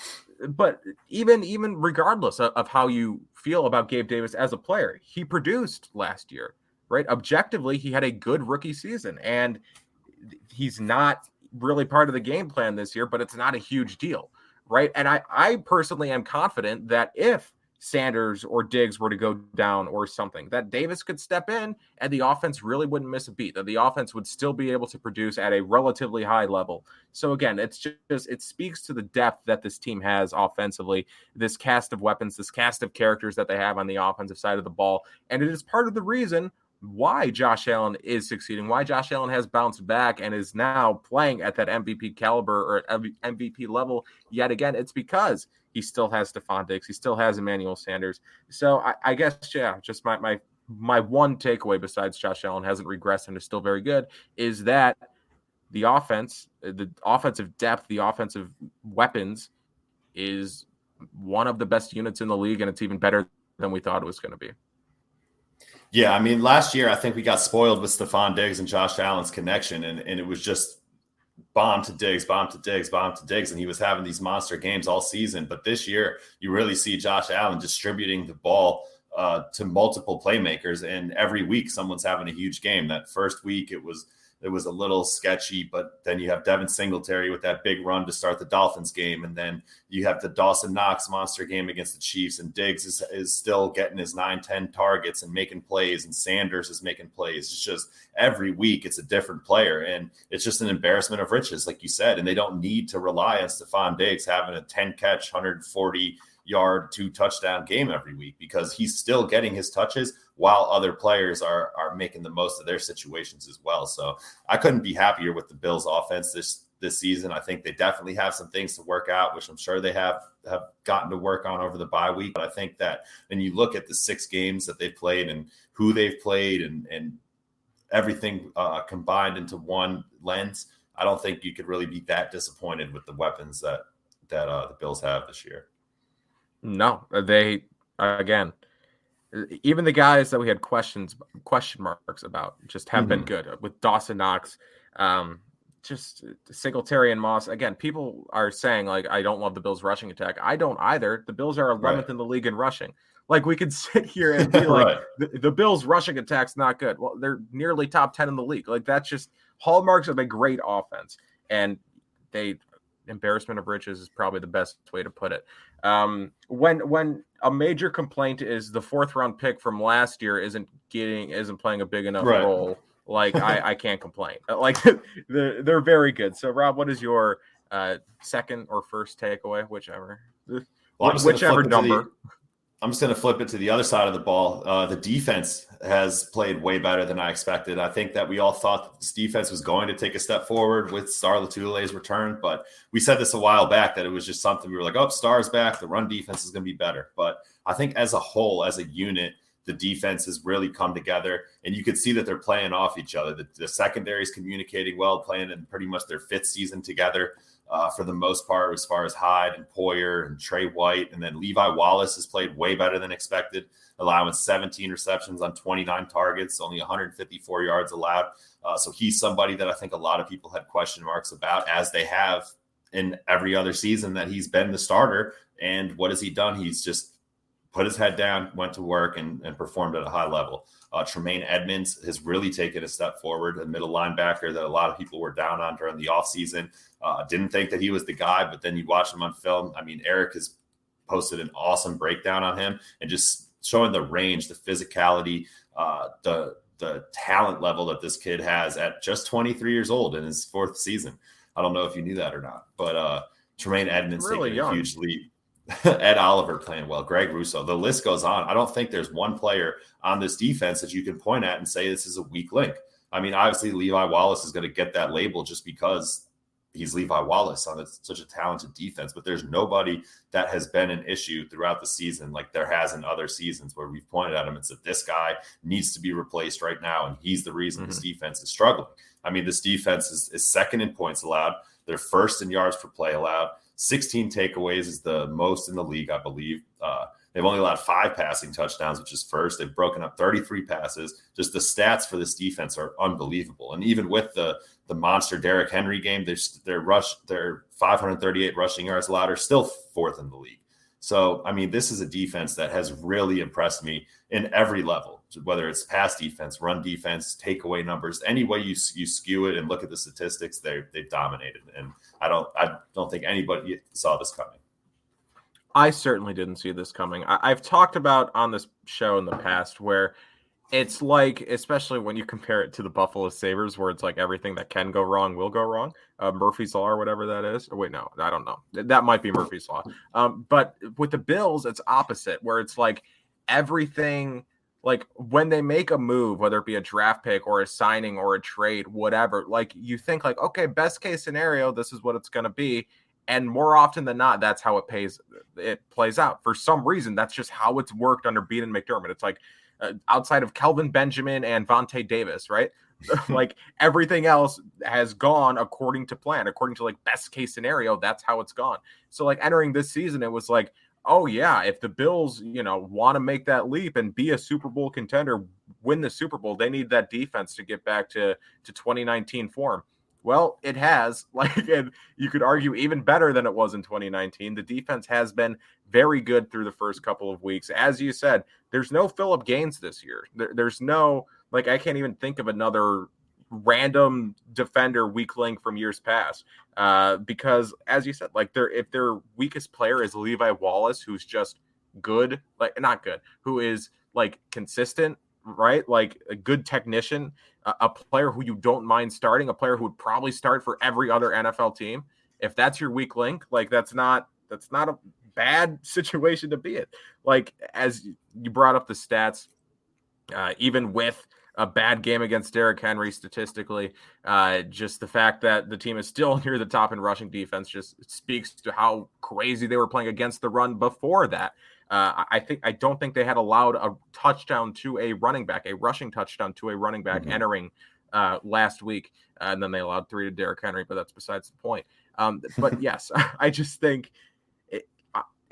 Speaker 1: but even regardless of how you feel about Gabe Davis as a player, he produced last year, right? Objectively, he had a good rookie season, and he's not really part of the game plan this year, but it's not a huge deal, right? And I personally am confident that if Sanders or Diggs were to go down or something, that Davis could step in and the offense really wouldn't miss a beat, that the offense would still be able to produce at a relatively high level. So again, it's just, it speaks to the depth that this team has offensively, this cast of weapons, this cast of characters that they have on the offensive side of the ball. And it is part of the reason why Josh Allen is succeeding, why Josh Allen has bounced back and is now playing at that MVP caliber or MVP level yet again. It's because he still has Stephon Diggs. He still has Emmanuel Sanders. So I guess, yeah, just my one takeaway besides Josh Allen hasn't regressed and is still very good is that the offense, the offensive depth, the offensive weapons is one of the best units in the league, and it's even better than we thought it was going to be.
Speaker 2: Yeah, I mean, last year I think we got spoiled with Stephon Diggs and Josh Allen's connection, and it was just bomb to Diggs, bomb to Diggs, bomb to Diggs, and he was having these monster games all season. But this year, you really see Josh Allen distributing the ball to multiple playmakers, and every week someone's having a huge game. That first week it was a little sketchy, but then you have Devin Singletary with that big run to start the Dolphins game, and then you have the Dawson Knox monster game against the Chiefs, and Diggs is still getting his 9-10 targets and making plays, and Sanders is making plays. It's just every week it's a different player, and it's just an embarrassment of riches, like you said, and they don't need to rely on Stephon Diggs having a 10-catch, 140-yard, 2-touchdown game every week, because he's still getting his touches while other players are making the most of their situations as well. So I couldn't be happier with the Bills offense this season. I think they definitely have some things to work out, which I'm sure they have gotten to work on over the bye week. But I think that when you look at the 6 games that they've played and who they've played and everything combined into one lens, I don't think you could really be that disappointed with the weapons that the Bills have this year. No,
Speaker 1: they, again, even the guys that we had question marks about just have been good. With Dawson Knox, just Singletary and Moss. Again, people are saying, like, I don't love the Bills' rushing attack. I don't either. The Bills are 11th in the league in rushing. Like, we could sit here and be like, the Bills' rushing attack's not good. Well, they're nearly top 10 in the league. Like, that's just hallmarks of a great offense. And embarrassment of riches is probably the best way to put it. When a major complaint is the 4th round pick from last year isn't playing a big enough role, like I can't complain. Like they're very good. So Rob, what is your second or first takeaway, whichever.
Speaker 2: Well,
Speaker 1: Whichever number.
Speaker 2: I'm just going to flip it to the other side of the ball. The defense has played way better than I expected. I think that we all thought that this defense was going to take a step forward with Star Latule's return, but we said this a while back that it was just something we were like, oh, Star's back. The run defense is going to be better. But I think as a whole, as a unit, the defense has really come together, and you could see that they're playing off each other. The secondary is communicating well, playing in pretty much their fifth season together. For the most part, as far as Hyde and Poyer and Trey White. And then Levi Wallace has played way better than expected, allowing 17 receptions on 29 targets, only 154 yards allowed. So he's somebody that I think a lot of people had question marks about, as they have in every other season that he's been the starter. And what has he done? He's just put his head down, went to work, and performed at a high level. Tremaine Edmonds has really taken a step forward, a middle linebacker that a lot of people were down on during the offseason. Didn't think that he was the guy, but then you watch him on film. I mean, Eric has posted an awesome breakdown on him and just showing the range, the physicality, the talent level that this kid has at just 23 years old in his fourth season. I don't know if you knew that or not, but Tremaine Edmonds really taking a huge leap. Ed Oliver playing well, Greg Russo, the list goes on. I don't think there's one player on this defense that you can point at and say this is a weak link. I mean, obviously Levi Wallace is going to get that label just because he's Levi Wallace on such a talented defense, but there's nobody that has been an issue throughout the season like there has in other seasons where we've pointed at him and said this guy needs to be replaced right now, and he's the reason this defense is struggling. I mean, this defense is second in points allowed. They're first in yards per play allowed. 16 takeaways is the most in the league, I believe. They've only allowed 5 passing touchdowns, which is first. They've broken up 33 passes. Just the stats for this defense are unbelievable. And even with the monster Derrick Henry game, their 538 rushing yards allowed are still fourth in the league. So, I mean, this is a defense that has really impressed me in every level, whether it's pass defense, run defense, takeaway numbers, any way you skew it and look at the statistics, they've dominated. And I don't think anybody saw this coming.
Speaker 1: I certainly didn't see this coming. I've talked about on this show in the past where it's like, especially when you compare it to the Buffalo Sabres, where it's like everything that can go wrong will go wrong. Murphy's Law or whatever that is. Or wait, no, I don't know. That might be Murphy's Law. But with the Bills, it's opposite, where it's like everything, like when they make a move, whether it be a draft pick or a signing or a trade, whatever, like you think like, okay, best case scenario, this is what it's going to be. And more often than not, that's how it plays out. For some reason, that's just how it's worked under Bean and McDermott. It's like outside of Kelvin Benjamin and Vontae Davis, right? Like everything else has gone according to plan, according to like best case scenario. That's how it's gone. So like entering this season, it was like, oh yeah, if the Bills, want to make that leap and be a Super Bowl contender, win the Super Bowl, they need that defense to get back to 2019 form. Well, it has, and you could argue even better than it was in 2019. The defense has been very good through the first couple of weeks. As you said, there's no Phillip Gaines this year. There's no, I can't even think of another random defender weak link from years past. Because, as you said, if their weakest player is Levi Wallace, who's just good, not good, who is consistent, right? Like a good technician, a player who you don't mind starting, a player who would probably start for every other NFL team. If that's your weak link, that's not a bad situation to be in. As you brought up the stats, even with a bad game against Derrick Henry statistically, just the fact that the team is still near the top in rushing defense just speaks to how crazy they were playing against the run before that. I don't think they had allowed a touchdown to a running back, a rushing touchdown to a running back entering last week. And then they allowed 3 to Derrick Henry, but that's besides the point. But yes, I just think,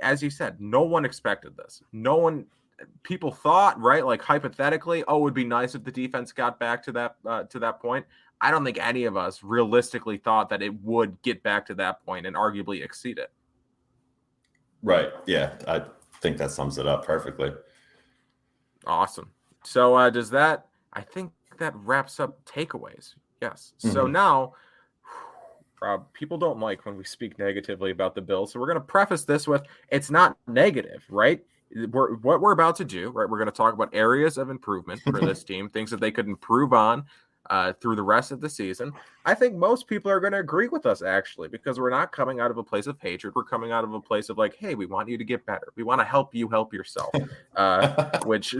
Speaker 1: as you said, no one expected this. People thought, right? Hypothetically, it would be nice if the defense got back to that point. I don't think any of us realistically thought that it would get back to that point and arguably exceed it.
Speaker 2: Right. Yeah. I think that sums it up perfectly.
Speaker 1: Awesome. So I think that wraps up takeaways. Yes. So now people don't like when we speak negatively about the Bills. So we're going to preface this with, it's not negative, right? What we're about to do, right? We're going to talk about areas of improvement for this team, things that they could improve on, through the rest of the season. I think most people are going to agree with us, actually, because we're not coming out of a place of hatred. We're coming out of a place of like, hey, we want you to get better. We want to help you help yourself, which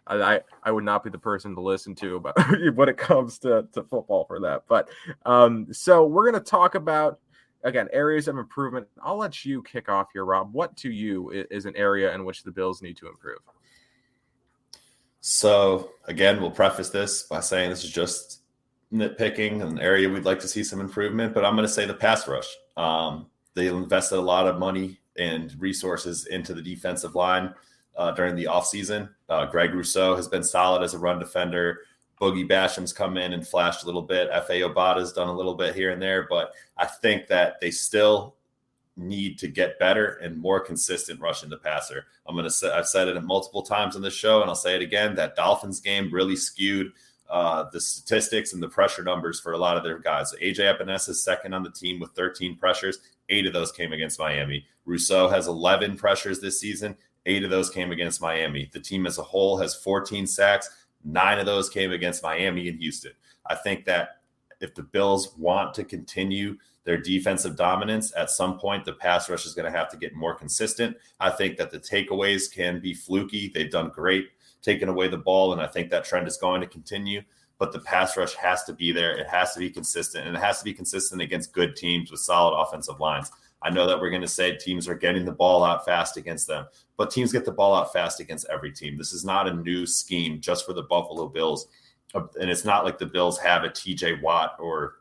Speaker 1: I would not be the person to listen to but when it comes to football for that. But so we're going to talk about, again, areas of improvement. I'll let you kick off here, Rob. What to you is an area in which the Bills need to improve?
Speaker 2: So, again, we'll preface this by saying this is just nitpicking, an area we'd like to see some improvement, but I'm going to say the pass rush. They invested a lot of money and resources into the defensive line during the offseason. Greg Russo has been solid as a run defender. Boogie Basham's come in and flashed a little bit. F.A. Obata's done a little bit here and there, but I think that they still need to get better and more consistent rushing the passer. I've said it multiple times on this show, and I'll say it again, that Dolphins game really skewed the statistics and the pressure numbers for a lot of their guys. AJ Epinesa is second on the team with 13 pressures. 8 of those came against Miami. Rousseau has 11 pressures this season. 8 of those came against Miami. The team as a whole has 14 sacks. 9 of those came against Miami and Houston. I think that if the Bills want to continue their defensive dominance, at some point the pass rush is going to have to get more consistent. I think that the takeaways can be fluky. They've done great taking away the ball, and I think that trend is going to continue. But the pass rush has to be there. It has to be consistent, and it has to be consistent against good teams with solid offensive lines. I know that we're going to say teams are getting the ball out fast against them, but teams get the ball out fast against every team. This is not a new scheme just for the Buffalo Bills. And it's not like the Bills have a TJ Watt or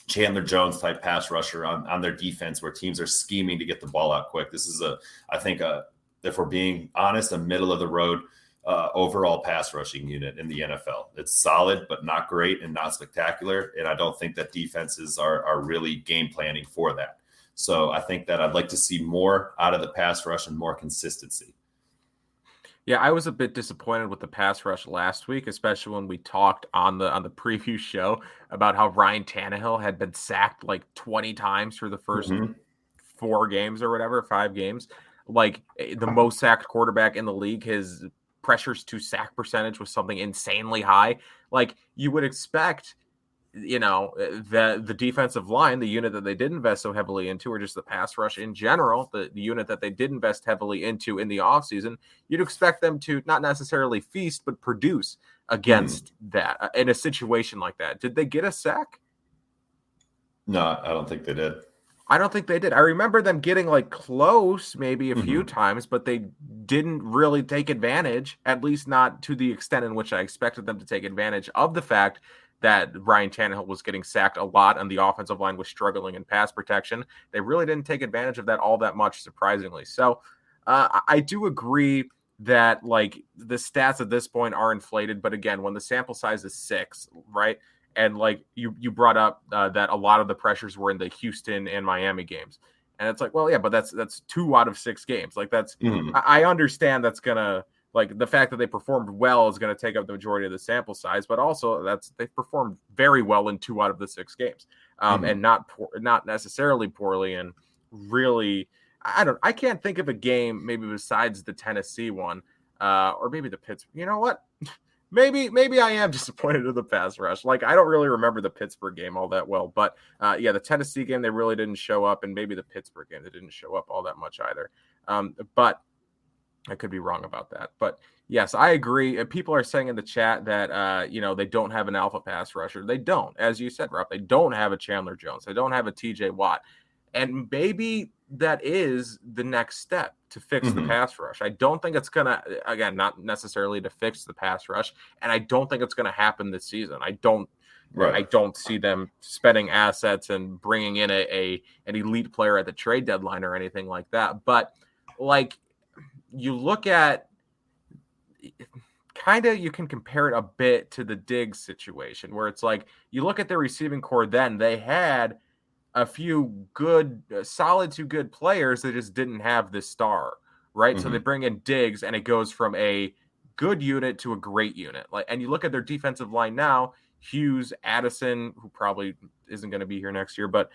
Speaker 2: Chandler Jones type pass rusher on their defense where teams are scheming to get the ball out quick. This is I think if we're being honest, a middle of the road overall pass rushing unit in the NFL. It's solid, but not great and not spectacular. And I don't think that defenses are really game planning for that. So I think that I'd like to see more out of the pass rush and more consistency.
Speaker 1: Yeah, I was a bit disappointed with the pass rush last week, especially when we talked on the preview show about how Ryan Tannehill had been sacked like 20 times for the first 4 games or whatever, 5 games. Like the most sacked quarterback in the league, his pressures to sack percentage was something insanely high. Like you would expect, you know, the defensive line, the unit that they did invest so heavily into, or just the pass rush in general, the unit that they did invest heavily into in the offseason, you'd expect them to not necessarily feast, but produce against that in a situation like that. Did they get a sack?
Speaker 2: No, I don't think they did.
Speaker 1: I don't think they did. I remember them getting like close maybe a few times, but they didn't really take advantage, at least not to the extent in which I expected them to take advantage of the fact that Ryan Tannehill was getting sacked a lot and the offensive line was struggling in pass protection. They really didn't take advantage of that all that much, surprisingly. So I do agree that like the stats at this point are inflated. But again, when the sample size is 6, right? And like you brought up that a lot of the pressures were in the Houston and Miami games. And it's like, well, yeah, but that's 2 out of 6 games. Like that's, I understand that's going to, like the fact that they performed well is going to take up the majority of the sample size, but also they've performed very well in 2 out of the 6 games, and not necessarily poorly. And really, I can't think of a game maybe besides the Tennessee one, or maybe the Pittsburgh. You know what? Maybe I am disappointed in the pass rush. Like I don't really remember the Pittsburgh game all that well, but yeah, the Tennessee game they really didn't show up, and maybe the Pittsburgh game they didn't show up all that much either. But I could be wrong about that. But yes, I agree. People are saying in the chat that, they don't have an alpha pass rusher. They don't. As you said, Rob, they don't have a Chandler Jones. They don't have a TJ Watt. And maybe that is the next step to fix the pass rush. I don't think it's going to, again, not necessarily to fix the pass rush. And I don't think it's going to happen this season. I don't see them spending assets and bringing in an elite player at the trade deadline or anything like that. But like, you look at kind of, you can compare it a bit to the Diggs situation where it's like, you look at their receiving core, then they had a few good, solid to good players that just didn't have this star, right? So they bring in Diggs and it goes from a good unit to a great unit. Like, and you look at their defensive line now, Hughes, Addison, who probably isn't going to be here next year, but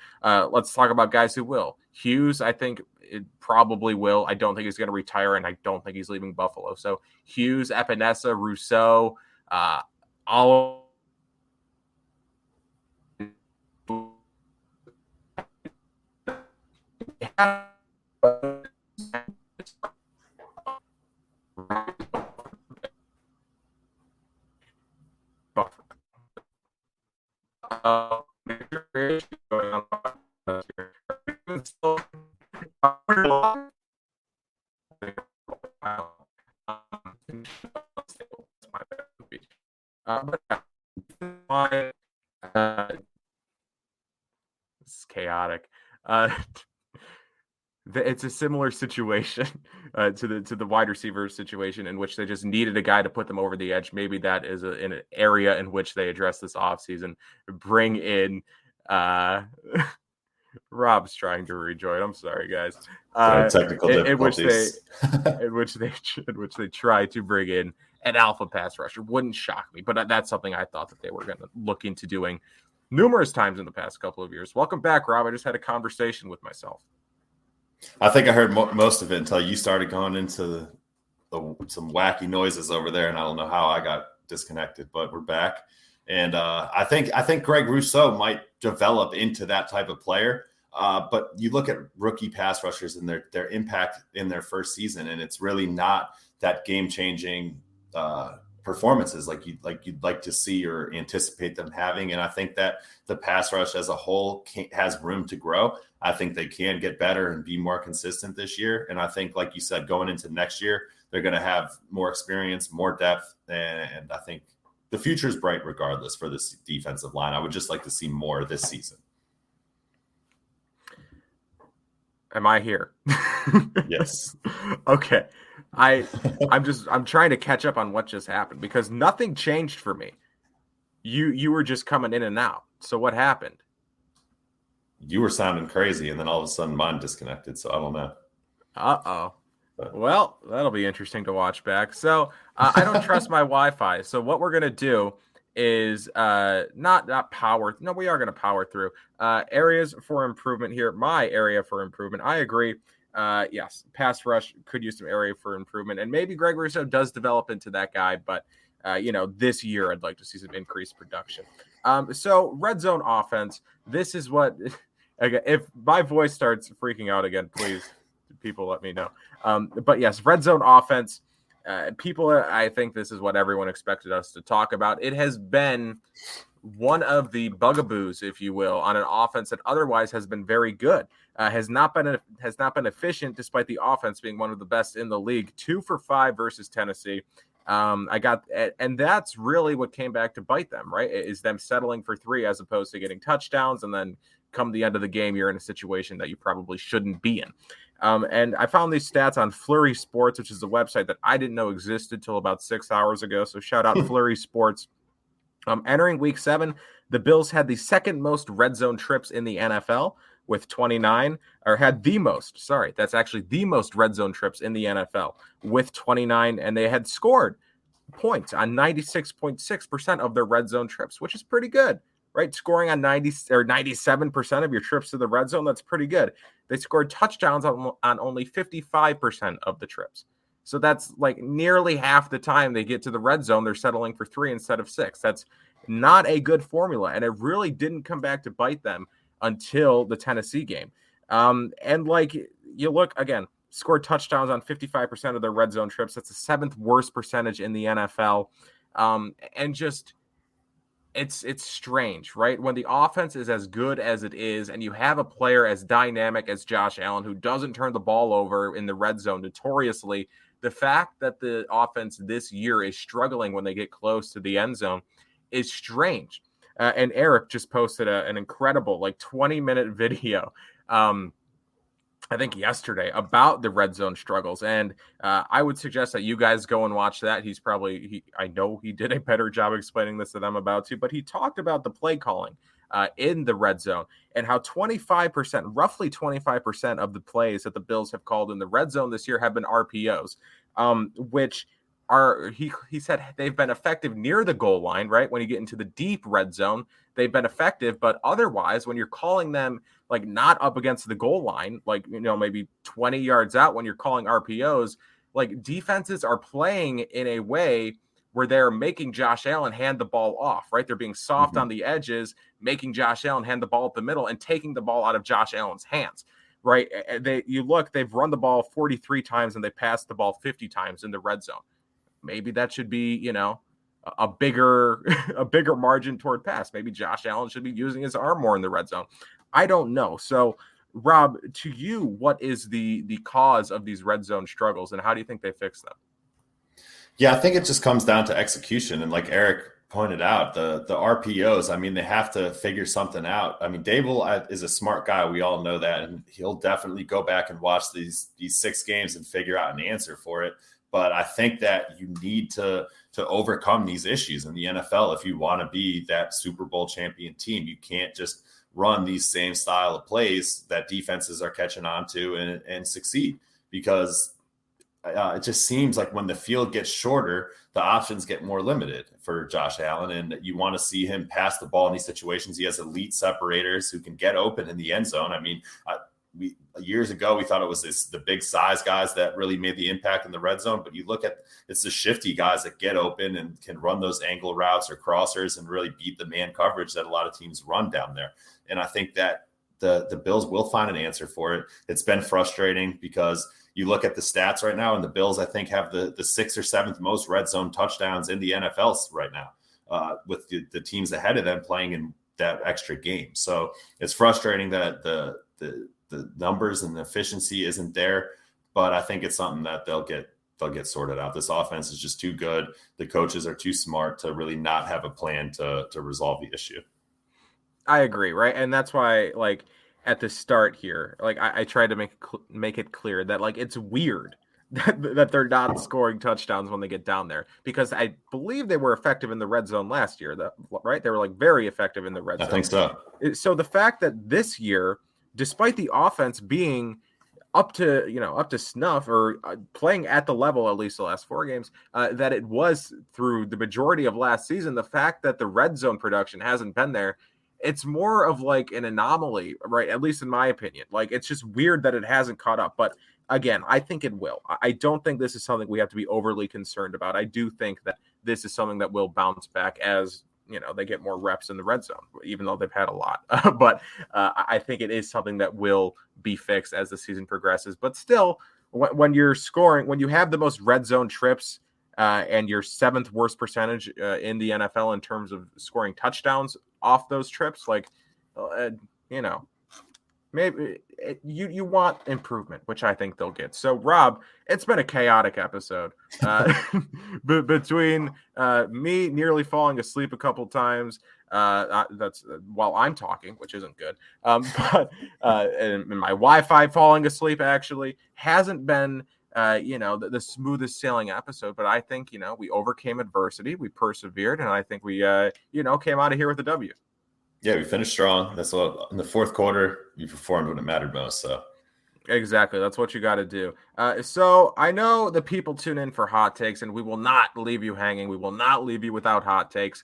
Speaker 1: let's talk about guys who will. Hughes, I think it probably will. I don't think he's going to retire, and I don't think he's leaving Buffalo. So Hughes, Epinesa, Rousseau, all This is chaotic. It's a similar situation to the wide receiver situation in which they just needed a guy to put them over the edge. Maybe that is in an area in which they address this offseason. Bring in Rob's trying to rejoin. I'm sorry, guys.
Speaker 2: Technical difficulties.
Speaker 1: in which they try to bring in an alpha pass rusher. Wouldn't shock me, but that's something I thought that they were going to look into doing numerous times in the past couple of years. Welcome back, Rob. I just had a conversation with myself.
Speaker 2: I think I heard most of it until you started going into some wacky noises over there, and I don't know how I got disconnected, but we're back. And I think Greg Russo might develop into that type of player. But you look at rookie pass rushers and their impact in their first season, and it's really not that game-changing performances like you'd like to see or anticipate them having. And I think that the pass rush as a whole has room to grow. I think they can get better and be more consistent this year. And I think, like you said, going into next year, they're going to have more experience, more depth. And I think the future is bright regardless for this defensive line. I would just like to see more this season.
Speaker 1: Am I here?
Speaker 2: Yes.
Speaker 1: Okay. I'm trying to catch up on what just happened because nothing changed for me. You were just coming in and out. So what happened?
Speaker 2: You were sounding crazy, and then all of a sudden mine disconnected. So I don't know.
Speaker 1: Uh-oh. Well, that'll be interesting to watch back. So I don't trust my Wi-Fi. So what we're gonna do is not power. No, we are gonna power through areas for improvement here. My area for improvement. I agree. Yes, pass rush could use some area for improvement, and maybe Greg Russo does develop into that guy. But this year I'd like to see some increased production. So red zone offense. This is what. Again, if my voice starts freaking out again, please, people let me know. But yes, red zone offense. I think this is what everyone expected us to talk about. It has been one of the bugaboos, if you will, on an offense that otherwise has been very good. Has not been efficient, despite the offense being one of the best in the league. 2 for 5 versus Tennessee. And that's really what came back to bite them, right? Is them settling for 3 as opposed to getting touchdowns, and then come the end of the game, you're in a situation that you probably shouldn't be in. And I found these stats on Flurry Sports, which is a website that I didn't know existed till about 6 hours ago. So shout out Flurry Sports. Entering week 7, the Bills had the second most red zone trips in the NFL with 29, or had the most, sorry, that's actually the most red zone trips in the NFL with 29, and they had scored points on 96.6% of their red zone trips, which is pretty good. Right, scoring on 90 or 97% of your trips to the red zone, that's pretty good. They scored touchdowns on only 55% of the trips. So that's like nearly half the time they get to the red zone, they're settling for 3 instead of 6. That's not a good formula, and it really didn't come back to bite them until the Tennessee game. And like you look again, scored touchdowns on 55% of their red zone trips. That's the 7th worst percentage in the NFL. And just it's strange, right? When the offense is as good as it is, and you have a player as dynamic as Josh Allen, who doesn't turn the ball over in the red zone notoriously, the fact that the offense this year is struggling when they get close to the end zone is strange. And Eric just posted an incredible 20-minute video, I think yesterday, about the red zone struggles. And I would suggest that you guys go and watch that. I know he did a better job explaining this than I'm about to, but he talked about the play calling in the red zone and how roughly 25% of the plays that the Bills have called in the red zone this year have been RPOs, which are, he said they've been effective near the goal line, right? When you get into the deep red zone, they've been effective, but otherwise, when you're calling them not up against the goal line, maybe 20 yards out when you're calling RPOs, defenses are playing in a way where they're making Josh Allen hand the ball off, right? They're being soft on the edges, making Josh Allen hand the ball up the middle and taking the ball out of Josh Allen's hands. right? They've run the ball 43 times and they passed the ball 50 times in the red zone. Maybe that should be, a bigger a bigger margin toward pass. Maybe Josh Allen should be using his arm more in the red zone. I don't know. So, Rob, to you, what is the cause of these red zone struggles, and how do you think they fix them?
Speaker 2: Yeah, I think it just comes down to execution. And like Eric pointed out, the RPOs, I mean, they have to figure something out. I mean, Dable is a smart guy. We all know that. And he'll definitely go back and watch these 6 games and figure out an answer for it. But I think that you need to overcome these issues in the NFL if you want to be that Super Bowl champion team. You can't just run these same style of plays that defenses are catching on to and succeed, because it just seems like when the field gets shorter, the options get more limited for Josh Allen, and you want to see him pass the ball in these situations. He has elite separators who can get open in the end zone. I mean, years ago, we thought it was the big size guys that really made the impact in the red zone, but you look at, it's the shifty guys that get open and can run those angle routes or crossers and really beat the man coverage that a lot of teams run down there. And I think that the Bills will find an answer for it. It's been frustrating because you look at the stats right now, and the Bills, I think, have the 6th or 7th most red zone touchdowns in the NFL right now, with the teams ahead of them playing in that extra game. So it's frustrating that the numbers and the efficiency isn't there, but I think it's something that they'll get sorted out. This offense is just too good. The coaches are too smart to really not have a plan to resolve the issue.
Speaker 1: I agree, right? And that's why, like, at the start here, like, I tried to make it clear that, like, it's weird that they're not scoring touchdowns when they get down there, because I believe they were effective in the red zone last year, right? They were, like, very effective in the red zone.
Speaker 2: I think so.
Speaker 1: So the fact that this year, despite the offense being up to snuff, or playing at the level, at least the last 4 games, that it was through the majority of last season, the fact that the red zone production hasn't been there, it's more of like an anomaly, right? At least in my opinion. Like, it's just weird that it hasn't caught up. But again, I think it will. I don't think this is something we have to be overly concerned about. I do think that this is something that will bounce back as, they get more reps in the red zone, even though they've had a lot. But I think it is something that will be fixed as the season progresses. But still, when you're scoring, when you have the most red zone trips, and your 7th worst percentage in the NFL in terms of scoring touchdowns off those trips, like, maybe you want improvement, which I think they'll get. So, Rob, it's been a chaotic episode between me nearly falling asleep a couple times. That's while I'm talking, which isn't good. And my Wi-Fi falling asleep actually hasn't been the smoothest sailing episode, but I think, we overcame adversity, we persevered, and I think we, came out of here with a W.
Speaker 2: Yeah, we finished strong. That's what, in the 4th quarter, you performed when it mattered most. So
Speaker 1: exactly, that's what you got to do. So I know the people tune in for hot takes, and we will not leave you hanging. We will not leave you without hot takes.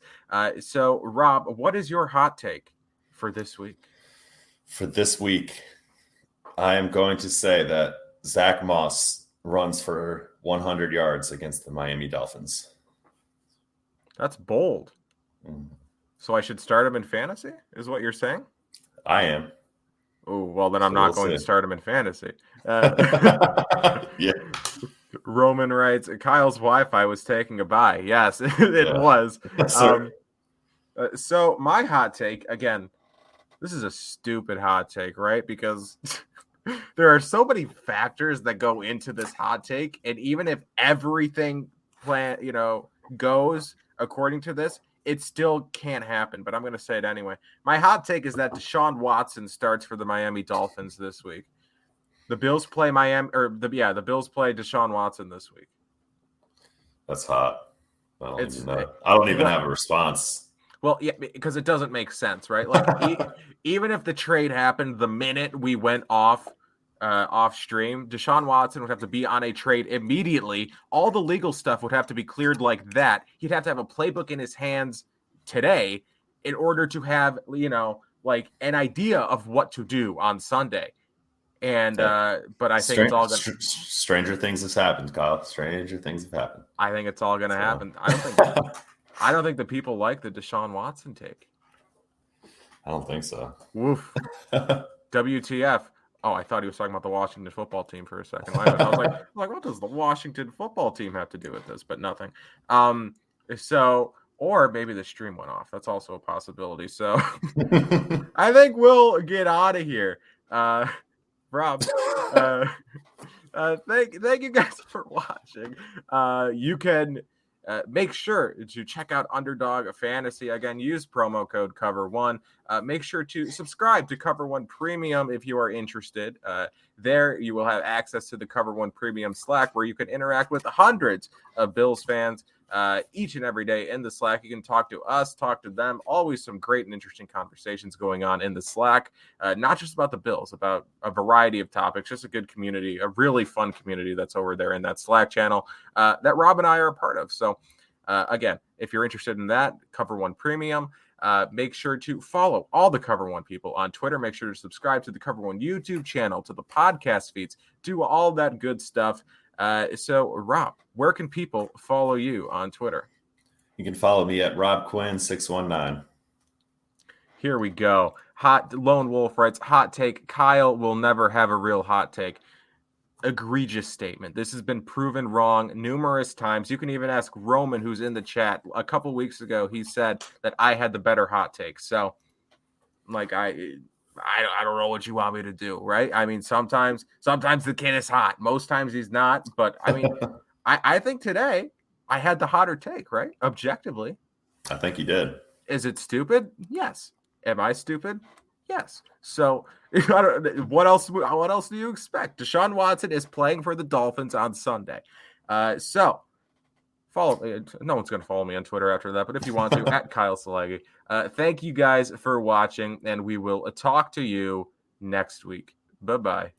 Speaker 1: So Rob, what is your hot take for this week?
Speaker 2: For this week, I am going to say that Zach Moss runs for 100 yards against the Miami Dolphins.
Speaker 1: That's bold. So I should start him in fantasy, is what you're saying?
Speaker 2: I am.
Speaker 1: Oh, well, then I'm not going to start him in fantasy.
Speaker 2: Yeah.
Speaker 1: Roman writes, Kyle's Wi-Fi was taking a bye. Yes, it was. So my hot take, again, this is a stupid hot take, right? Because there are so many factors that go into this hot take, and even if everything goes according to this, it still can't happen. But I'm going to say it anyway. My hot take is that Deshaun Watson starts for the Miami Dolphins this week. The Bills play the Bills play Deshaun Watson this week.
Speaker 2: That's hot. I don't even have a response.
Speaker 1: Well, yeah, because it doesn't make sense, right? Like, even if the trade happened the minute we went off stream, Deshaun Watson would have to be on a trade immediately. All the legal stuff would have to be cleared like that. He'd have to have a playbook in his hands today in order to have, like, an idea of what to do on Sunday. And but I think it's all going to...
Speaker 2: Stranger things has happened, Kyle. Stranger things have happened.
Speaker 1: I think it's all going to happen. I don't think the people like the Deshaun Watson take.
Speaker 2: I don't think so.
Speaker 1: Woof. WTF. Oh, I thought he was talking about the Washington football team for a second. I was like, what does the Washington football team have to do with this? But nothing. So, or maybe the stream went off. That's also a possibility. So I think we'll get out of here. Rob, thank you guys for watching. You can make sure to check out Underdog Fantasy. Again, use promo code Cover1. Make sure to subscribe to Cover1 Premium if you are interested. There you will have access to the Cover1 Premium Slack where you can interact with hundreds of Bills fans each and every day in the Slack. You can talk to us, talk to them. Always some great and interesting conversations going on in the Slack, not just about the Bills, about a variety of topics. Just a good community, a really fun community that's over there in that Slack channel that Rob and I are a part of. So again, if you're interested in that, Cover1 Premium. Make sure to follow all the Cover1 people on Twitter. Make sure to subscribe to the Cover1 YouTube channel, to the podcast feeds, do all that good stuff. So, Rob, where can people follow you on Twitter?
Speaker 2: You can follow me at RobQuinn619.
Speaker 1: Here we go. Hot Lone Wolf writes, hot take, Kyle will never have a real hot take. Egregious statement. This has been proven wrong numerous times. You can even ask Roman, who's in the chat. A couple weeks ago, he said that I had the better hot take. So, like, I don't know what you want me to do, right? I mean, sometimes the kid is hot. Most times he's not. But, I mean, I think today I had the hotter take, right? Objectively.
Speaker 2: I think you did.
Speaker 1: Is it stupid? Yes. Am I stupid? Yes. So, what else do you expect? Deshaun Watson is playing for the Dolphins on Sunday. So, follow me. No one's going to follow me on Twitter after that, but if you want to, at Kyle Silagyi. Thank you guys for watching, and we will talk to you next week. Bye-bye.